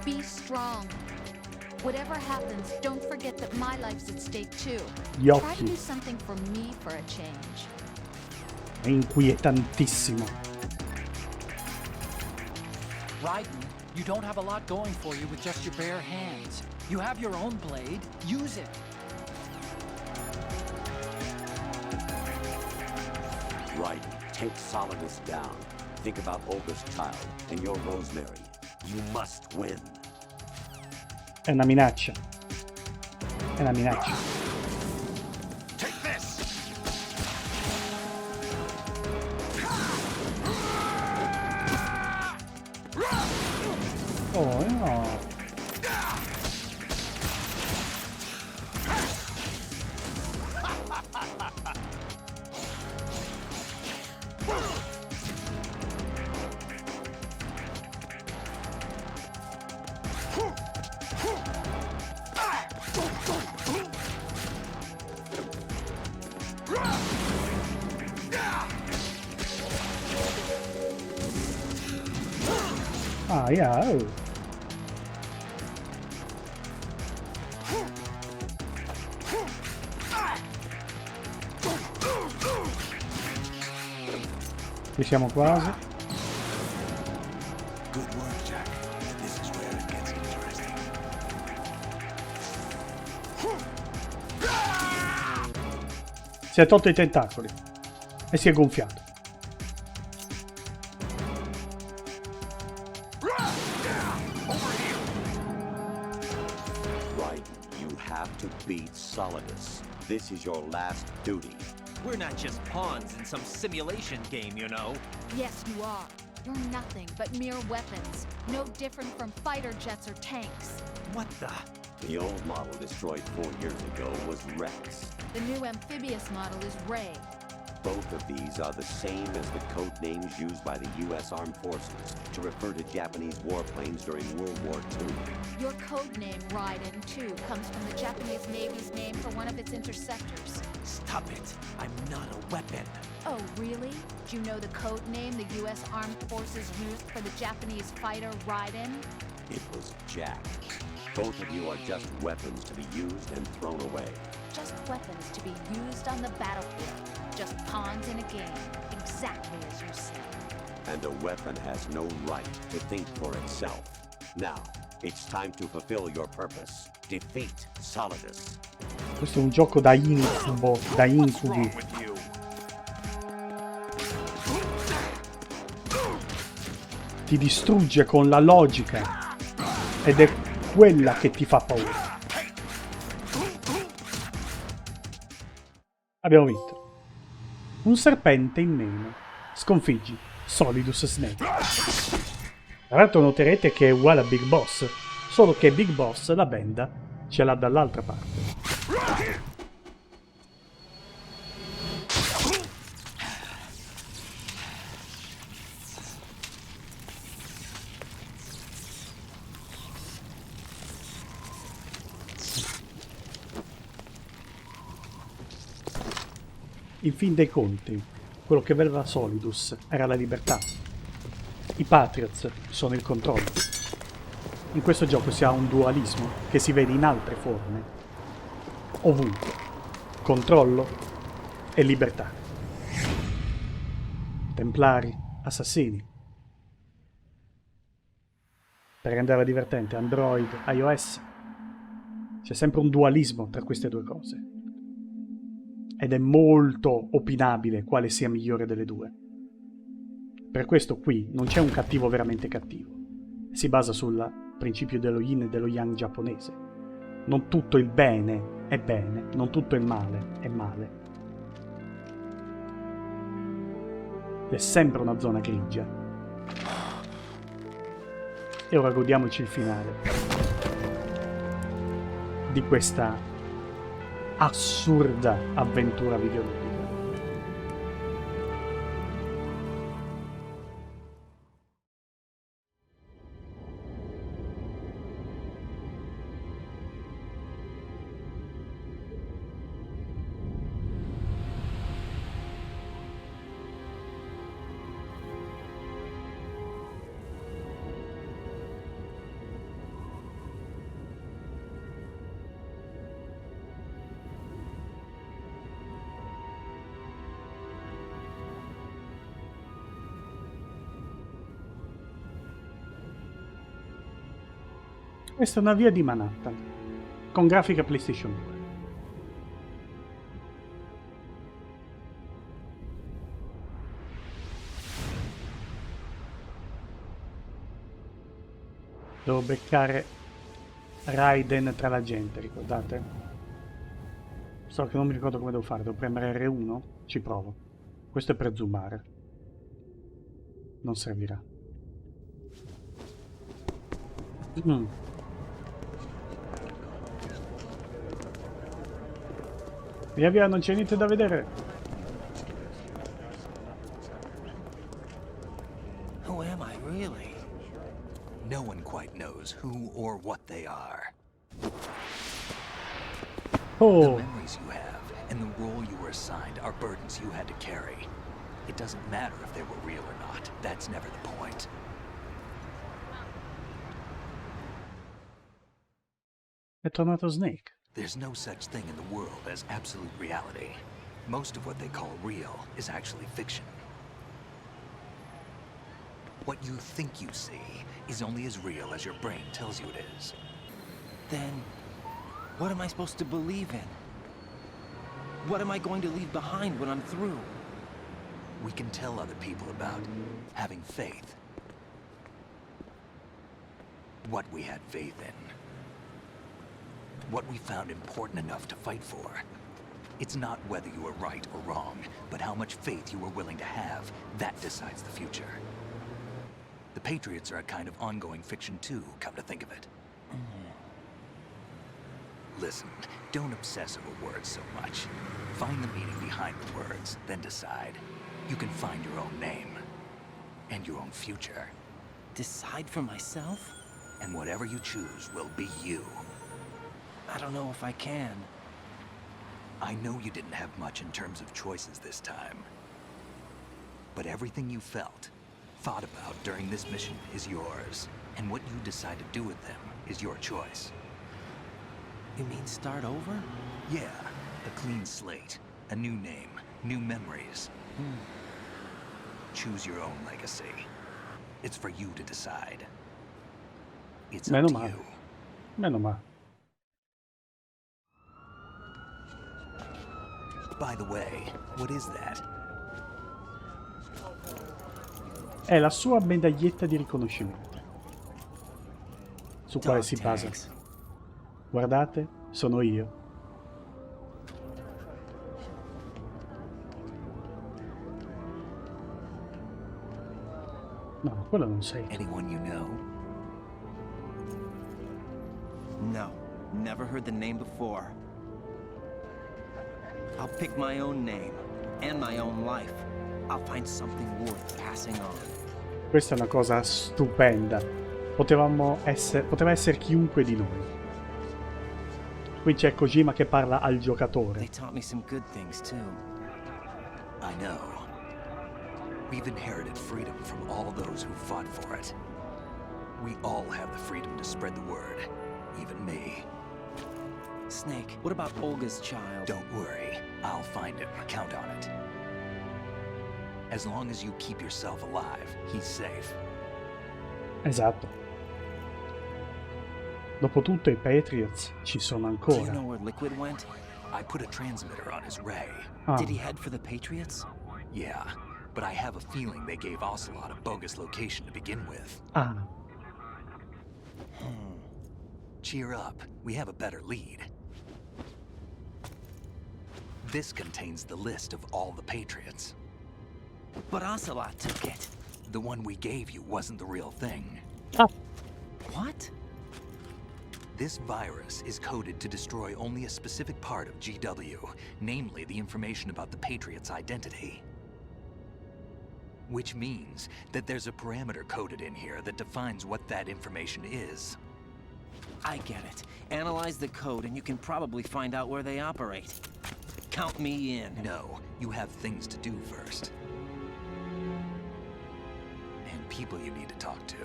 Be strong. Whatever happens, don't forget that my life's at stake too. Gli Try to occhi. do something for me for a change. È inquietantissimo. Raiden, you don't have a lot going for you with just your bare hands. You have your own blade. Use it. Right. Take Solidus down. Think about Olga's child and your Rosemary. You must win. È una minaccia. È una minaccia. Take this. Oh no. Ah, yeah. Oh. Ci siamo quasi. Good work, Jack. This is where it gets interesting. Si è tolto i tentacoli e si è gonfiato. Right. You have to beat Solidus. This is your last duty. We're not just pawns in some simulation game, you know. Yes, you are. You're nothing but mere weapons. No different from fighter jets or tanks. What the? The old model destroyed 4 years ago was Rex. The new amphibious model is Ray. Both of these are the same as the code names used by the U.S. Armed Forces to refer to Japanese warplanes during World War II. Your code name, Raiden, too, comes from the Japanese Navy's name for one of its interceptors. Stop it! I'm not a weapon! Oh, really? Do you know the code name the U.S. Armed Forces used for the Japanese fighter Raiden? It was Jack. Both of you are just weapons to be used and thrown away. Just weapons to be used on the battlefield. Just pawns in a game, exactly as you said. And a weapon has no right to think for itself. Now, it's time to fulfill your purpose. Defeat Solidus. Questo è un gioco da incubo, da incubi. Ti distrugge con la logica ed è quella che ti fa paura. Abbiamo vinto. Un serpente in meno. Sconfiggi Solidus Snake. Tra l'altro noterete che è uguale a Big Boss, solo che Big Boss la benda ce l'ha dall'altra parte. In fin dei conti, quello che aveva Solidus era la libertà. I Patriots sono il controllo. In questo gioco si ha un dualismo che si vede in altre forme. Ovunque. Controllo e libertà. Templari, assassini. Per renderla divertente, Android, iOS. C'è sempre un dualismo tra queste due cose. Ed è molto opinabile quale sia migliore delle due. Per questo qui non c'è un cattivo veramente cattivo. Si basa sul principio dello yin e dello yang giapponese. Non tutto il bene è bene, non tutto il male è male. È sempre una zona grigia. E ora godiamoci il finale di questa assurda avventura videoludica. Questa è una via di Manhattan, con grafica PlayStation 2. Devo beccare Raiden tra la gente, ricordate? So che non mi ricordo come devo fare, devo premere R1? Ci provo. Questo è per zoomare. Non servirà. Via via, non c'è niente da vedere. Who am I, really? No one quite knows who or what they are. Oh. The memories you have and the role you were assigned are burdens you had to carry. It doesn't matter if they were real or not. That's never the point. È tornato Snake. There's no such thing in the world as absolute reality. Most of what they call real is actually fiction. What you think you see is only as real as your brain tells you it is. Then, what am I supposed to believe in? What am I going to leave behind when I'm through? We can tell other people about having faith. What we had faith in. What we found important enough to fight for. It's not whether you were right or wrong, but how much faith you were willing to have. That decides the future. The Patriots are a kind of ongoing fiction too, come to think of it. Little. Listen, don't obsess over words so much. Find the meaning behind the words, then decide. You can find your own name. And your own future. Decide for myself? And whatever you choose will be you. I don't know if I can. I know you didn't have much in terms of choices this time. But everything you felt, thought about during this mission is yours. And what you decide to do with them is your choice. You mean start over? Yeah, a clean slate, a new name, new memories. Choose your own legacy. It's for you to decide. It's up to you. Meno male. By the way, what is that? È la sua medaglietta di riconoscimento, su quale si basa. Guardate, sono io. No, quello non sei. Anyone you know? No, never heard the name before. I'll pick my own name and my own life. I'll find something worth passing on. Questa è una cosa stupenda. Poteva essere chiunque di noi. Qui c'è Kojima che parla al giocatore. They taught me some good things too. I know. We've inherited freedom from all those who fought for it. We all have the freedom to spread the word, even me. Snake, what about Olga's child? Don't worry, I'll find him. Count on it. As long as you keep yourself alive, he's safe. Esatto. Dopotutto i Patriots ci sono Do you ancora. know where Liquid went? I put a transmitter on his ray. Ah. Did he head for the Patriots? Yeah, but I have a feeling they gave Ocelot a bogus location to begin with. Ah, Cheer up, we have a better lead. This contains the list of all the Patriots. But Ocelot took it. The one we gave you wasn't the real thing. What? This virus is coded to destroy only a specific part of GW, namely the information about the Patriots' identity. Which means that there's a parameter coded in here that defines what that information is. I get it. Analyze the code and you can probably find out where they operate. Count me in. No, you have things to do first. And people you need to talk to.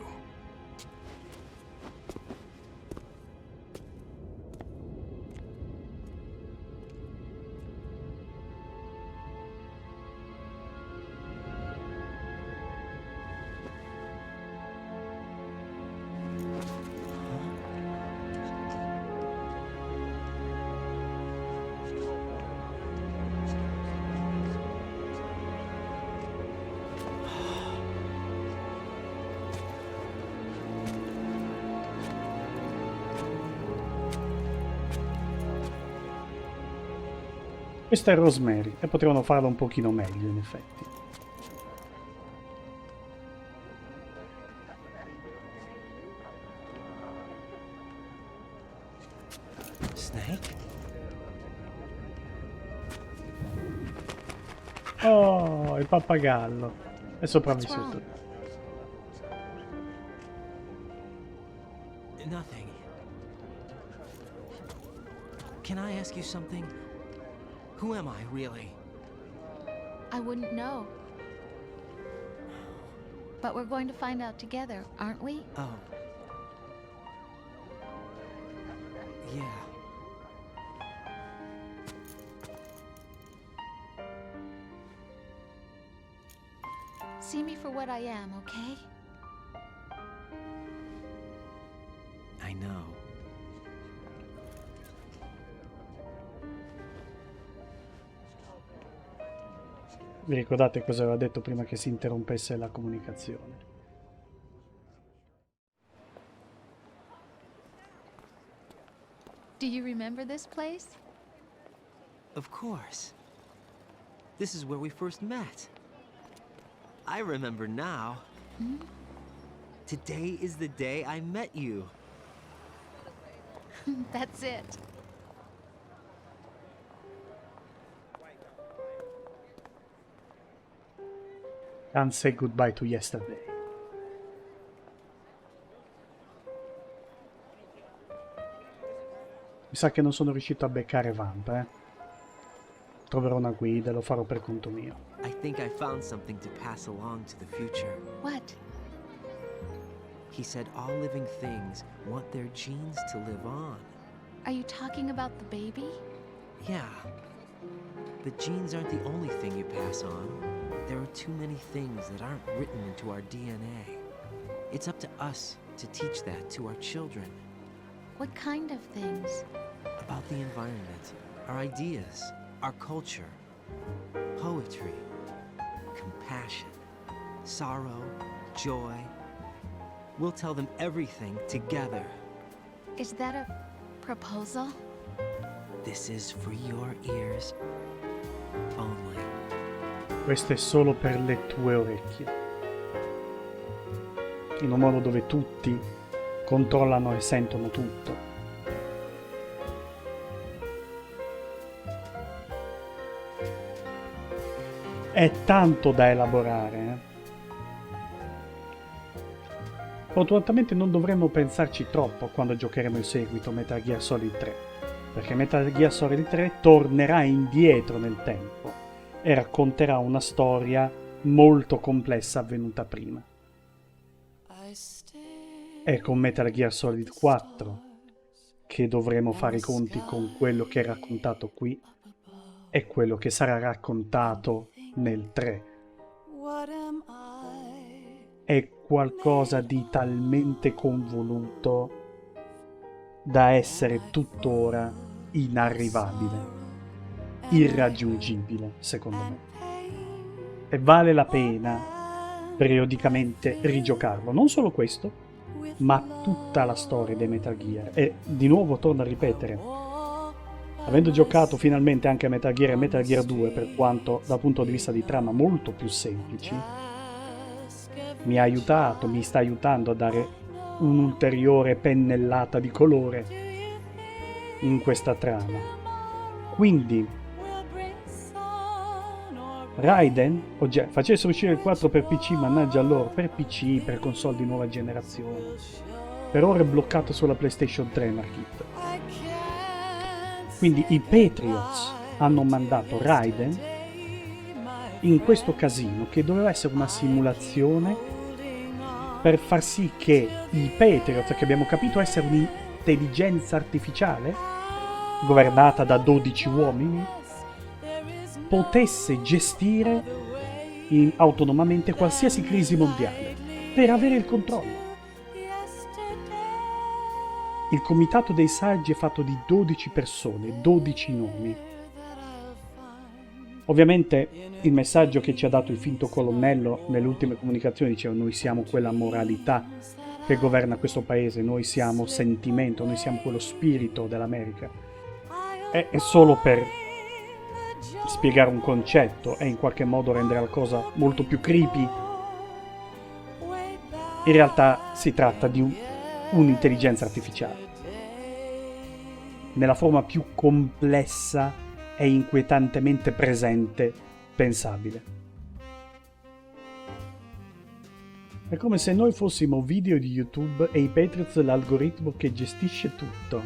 questa è Rosemary e potevano farla un pochino meglio in effetti. Snake? Oh, il pappagallo è sopravvissuto. Nothing. Can I ask you something? Who am I, really? I wouldn't know. But we're going to find out together, aren't we? Oh. Yeah. See me for what I am, okay? I know. Vi ricordate cosa aveva detto prima che si interrompesse la comunicazione? Do you remember this place? Of course. This is where we first met. I remember now. Hmm? Today is the day I met you. That's it. And say goodbye to yesterday. Mi sa che non sono riuscito a beccare Vamp, Troverò una guida e lo farò per conto mio. I think I found something to pass along to the future. What? He said all living things want their genes to live on. Are you talking about the baby? Yeah. The genes aren't the only thing you pass on. There are too many things that aren't written into our DNA. It's up to us to teach that to our children. What kind of things? About the environment, our ideas, our culture, poetry, compassion, sorrow, joy. We'll tell them everything together. Is that a proposal? This is for your ears only. Questo è solo per le tue orecchie. In un mondo dove tutti controllano e sentono tutto. È tanto da elaborare, Fortunatamente non dovremmo pensarci troppo quando giocheremo il seguito Metal Gear Solid 3, perché Metal Gear Solid 3 tornerà indietro nel tempo e racconterà una storia molto complessa avvenuta prima. È con Metal Gear Solid 4 che dovremo fare i conti con quello che è raccontato qui e quello che sarà raccontato nel 3. È qualcosa di talmente convoluto da essere tuttora inarrivabile, irraggiungibile, secondo me. E vale la pena periodicamente rigiocarlo. Non solo questo, ma tutta la storia dei Metal Gear. E di nuovo torno a ripetere, avendo giocato finalmente anche a Metal Gear e Metal Gear 2, per quanto dal punto di vista di trama molto più semplici, mi ha aiutato, mi sta aiutando a dare un'ulteriore pennellata di colore in questa trama. Quindi Raiden facesse uscire il 4 per PC, mannaggia loro, per PC, per console di nuova generazione. Per ora è bloccato sulla PlayStation 3, Marchit. Quindi i Patriots hanno mandato Raiden in questo casino che doveva essere una simulazione per far sì che i Patriots, che abbiamo capito essere un'intelligenza artificiale governata da 12 uomini, potesse gestire autonomamente qualsiasi crisi mondiale per avere il controllo. Il comitato dei saggi è fatto di 12 persone, 12 nomi. Ovviamente il messaggio che ci ha dato il finto colonnello nelle ultime comunicazioni diceva: noi siamo quella moralità che governa questo paese, noi siamo sentimento, noi siamo quello spirito dell'America. È solo per spiegare un concetto e in qualche modo rendere la cosa molto più creepy. In realtà si tratta di un'intelligenza artificiale nella forma più complessa e inquietantemente presente pensabile. È come se noi fossimo video di YouTube e i Patriots l'algoritmo che gestisce tutto.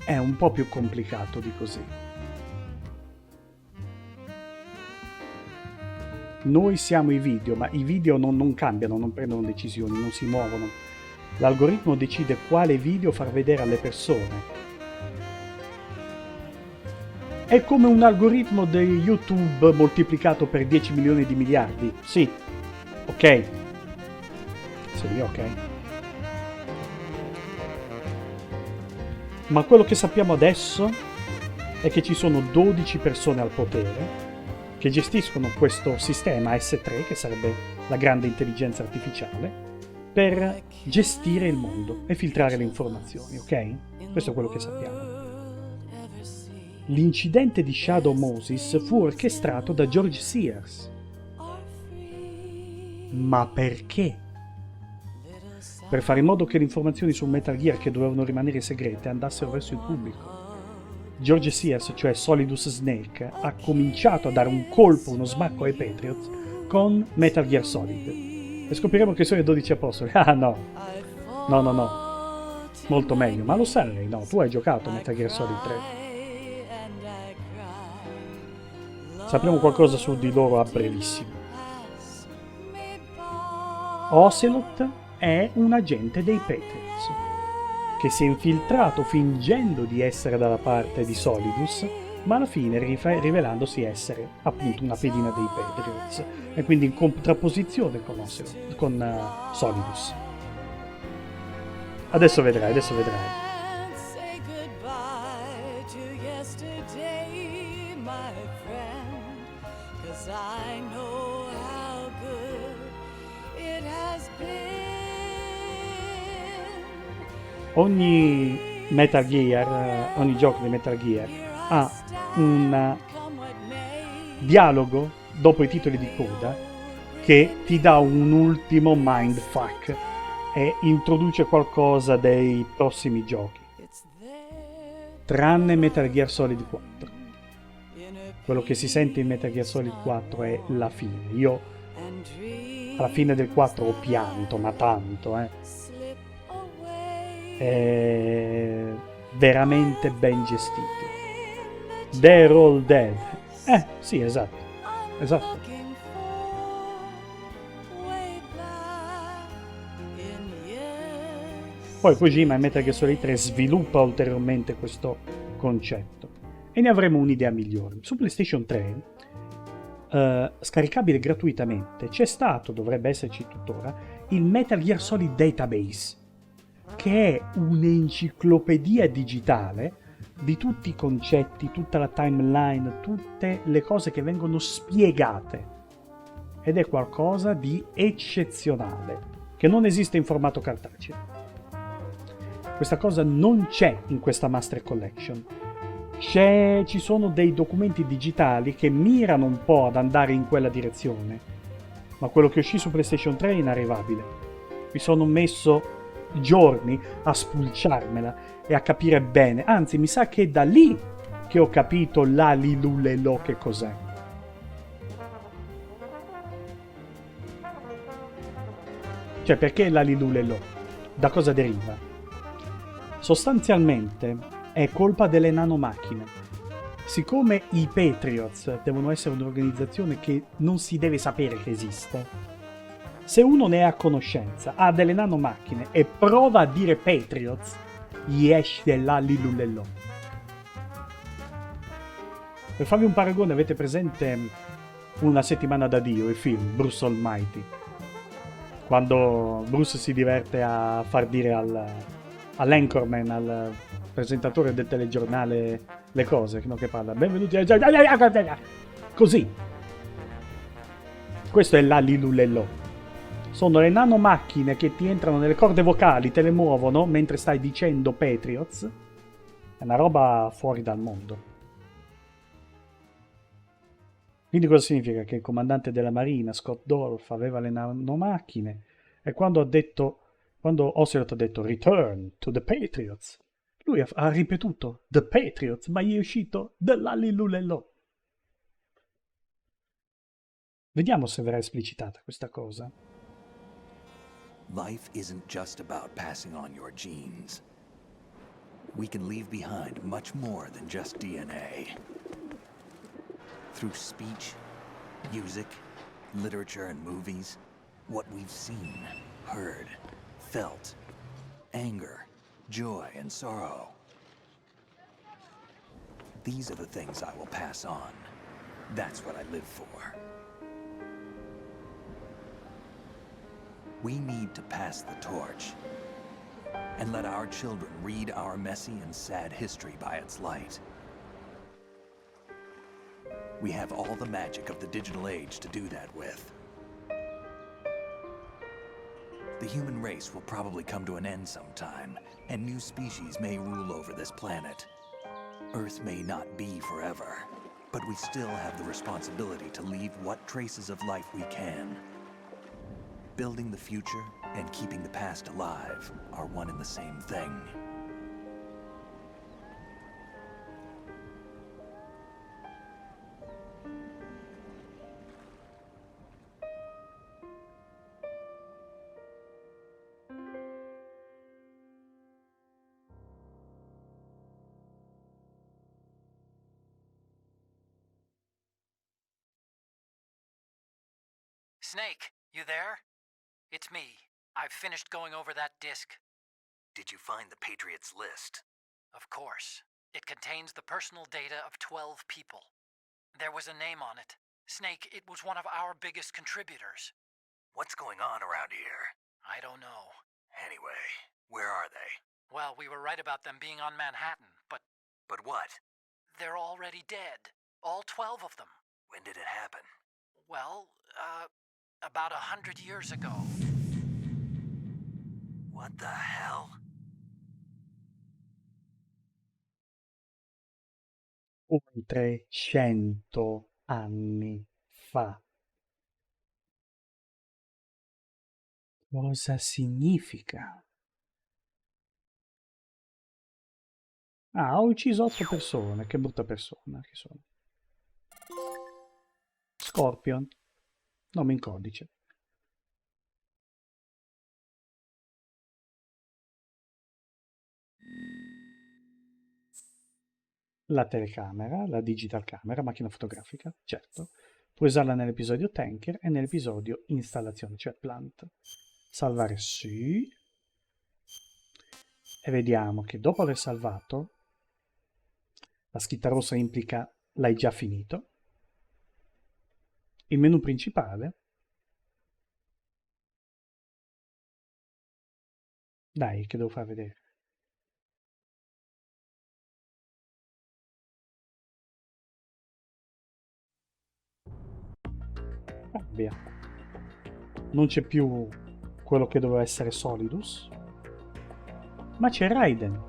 È un po' più complicato di così. Noi siamo i video, ma i video non cambiano, non prendono decisioni, non si muovono. L'algoritmo decide quale video far vedere alle persone. È come un algoritmo di YouTube moltiplicato per 10 milioni di miliardi. Sì, ok. Sì, ok. Ma quello che sappiamo adesso è che ci sono 12 persone al potere che gestiscono questo sistema S3, che sarebbe la grande intelligenza artificiale, per gestire il mondo e filtrare le informazioni, ok? Questo è quello che sappiamo. L'incidente di Shadow Moses fu orchestrato da George Sears. Ma perché? per fare in modo che le informazioni su Metal Gear che dovevano rimanere segrete andassero verso il pubblico. George Sears, cioè Solidus Snake, ha cominciato a dare un colpo, uno smacco ai Patriots con Metal Gear Solid. E scopriremo che sono i 12 apostoli. Ah no, molto meglio, ma lo sai, no, tu hai giocato Metal Gear Solid 3. Sappiamo qualcosa su di loro a brevissimo. Ocelot è un agente dei Patriots che si è infiltrato fingendo di essere dalla parte di Solidus, ma alla fine rivelandosi essere appunto una pedina dei Patriots e quindi in contrapposizione con Solidus. Adesso vedrai. Ogni Metal Gear, ogni gioco di Metal Gear ha un dialogo dopo i titoli di coda che ti dà un ultimo mindfuck e introduce qualcosa dei prossimi giochi. Tranne Metal Gear Solid 4. Quello che si sente in Metal Gear Solid 4 è la fine. Io alla fine del 4 ho pianto, ma tanto, È veramente ben gestito. They're all dead. Sì, esatto. Poi Kojima in Metal Gear Solid 3 sviluppa ulteriormente questo concetto e ne avremo un'idea migliore. Su PlayStation 3, scaricabile gratuitamente, c'è stato, dovrebbe esserci tuttora, il Metal Gear Solid Database, che è un'enciclopedia digitale di tutti i concetti, tutta la timeline, tutte le cose che vengono spiegate. Ed è qualcosa di eccezionale, che non esiste in formato cartaceo. Questa cosa non c'è in questa Master Collection. Ci sono dei documenti digitali che mirano un po' ad andare in quella direzione, ma quello che uscì su PlayStation 3 è inarrivabile. Mi sono messo giorni a spulciarmela e a capire bene, anzi mi sa che è da lì che ho capito l'alilulelo che cos'è. Cioè, perché l'alilulelo? Da cosa deriva? Sostanzialmente è colpa delle nanomacchine. Siccome i Patriots devono essere un'organizzazione che non si deve sapere che esiste, se uno ne è a conoscenza, ha delle nanomacchine e prova a dire Patriots, gli esce l'alilulelo. Per farvi un paragone, avete presente Una settimana da Dio, il film Bruce Almighty? Quando Bruce si diverte a far dire all'anchorman, al presentatore del telegiornale, le cose, no, che parla, benvenuti a... Così. Questo è l'alilulelo. Sono le nanomacchine che ti entrano nelle corde vocali, te le muovono mentre stai dicendo Patriots. È una roba fuori dal mondo. Quindi cosa significa? Che il comandante della marina, Scott Dorff, aveva le nanomacchine e quando Ocelot ha detto Return to the Patriots, lui ha ripetuto The Patriots, ma gli è uscito dell'alilulelo. Vediamo se verrà esplicitata questa cosa. Life isn't just about passing on your genes. We can leave behind much more than just DNA. Through speech, music, literature, and movies, what we've seen, heard, felt, anger, joy, and sorrow. These are the things I will pass on. That's what I live for. We need to pass the torch and let our children read our messy and sad history by its light. We have all the magic of the digital age to do that with. The human race will probably come to an end sometime, and new species may rule over this planet. Earth may not be forever, but we still have the responsibility to leave what traces of life we can. building the future and keeping the past alive are one and the same thing. Snake, you there? It's me. I've finished going over that disk. Did you find the Patriots list? Of course. It contains the personal data of 12 people. There was a name on it. Snake, it was one of our biggest contributors. What's going on around here? I don't know. Anyway, where are they? Well, we were right about them being on Manhattan, but... But what? They're already dead. All 12 of them. When did it happen? Well, about 100 years ago. What the hell? Oltre 100 anni fa. Cosa significa? Ah, ha ucciso 8 persone. Che brutta persona che sono. Scorpion. Nome in codice. La telecamera, la digital camera, macchina fotografica, certo. Puoi usarla nell'episodio tanker e nell'episodio installazione, cioè plant. Salvare sì. E vediamo che dopo aver salvato, la scritta rossa implica l'hai già finito. Il menu principale. Dai, che devo far vedere. Via. Non c'è più quello che doveva essere Solidus, ma c'è Raiden.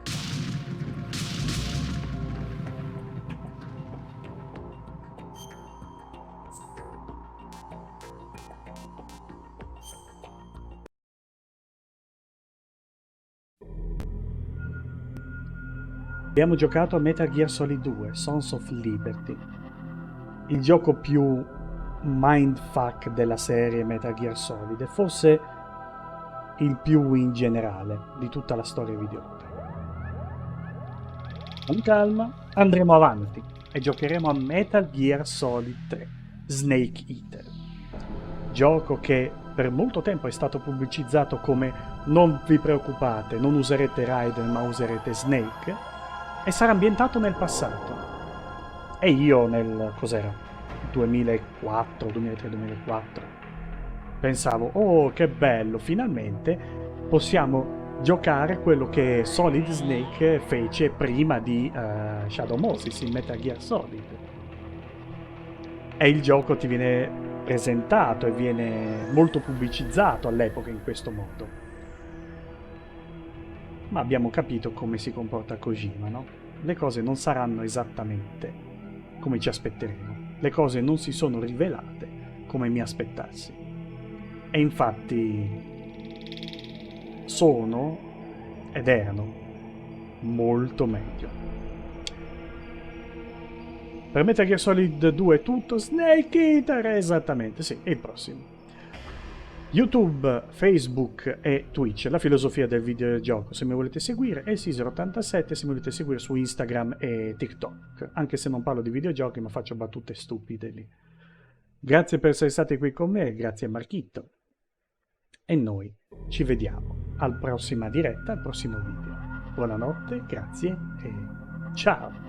Abbiamo giocato a Metal Gear Solid 2, Sons of Liberty, il gioco più mindfuck della serie Metal Gear Solid e forse il più in generale di tutta la storia videoludica. Con calma andremo avanti e giocheremo a Metal Gear Solid 3 Snake Eater, gioco che per molto tempo è stato pubblicizzato come non vi preoccupate, non userete Raiden ma userete Snake, e sarà ambientato nel passato. E io nel... cos'era? 2004, 2003, 2004. Pensavo, oh che bello, finalmente possiamo giocare quello che Solid Snake fece prima di Shadow Moses in Metal Gear Solid. E il gioco ti viene presentato e viene molto pubblicizzato all'epoca in questo modo. Ma abbiamo capito come si comporta Kojima, no? Le cose non saranno esattamente come ci aspetteremo. Le cose non si sono rivelate come mi aspettassi. E infatti sono ed erano molto meglio. Per Metal Gear Solid 2 è tutto. Snake Eater, esattamente, sì, è il prossimo. YouTube, Facebook e Twitch, la filosofia del videogioco, se mi volete seguire, e il Caesar87 se mi volete seguire su Instagram e TikTok, anche se non parlo di videogiochi ma faccio battute stupide lì. Grazie per essere stati qui con me, grazie a Marchitto, e noi ci vediamo alla prossima diretta, al prossimo video. Buonanotte, grazie e ciao!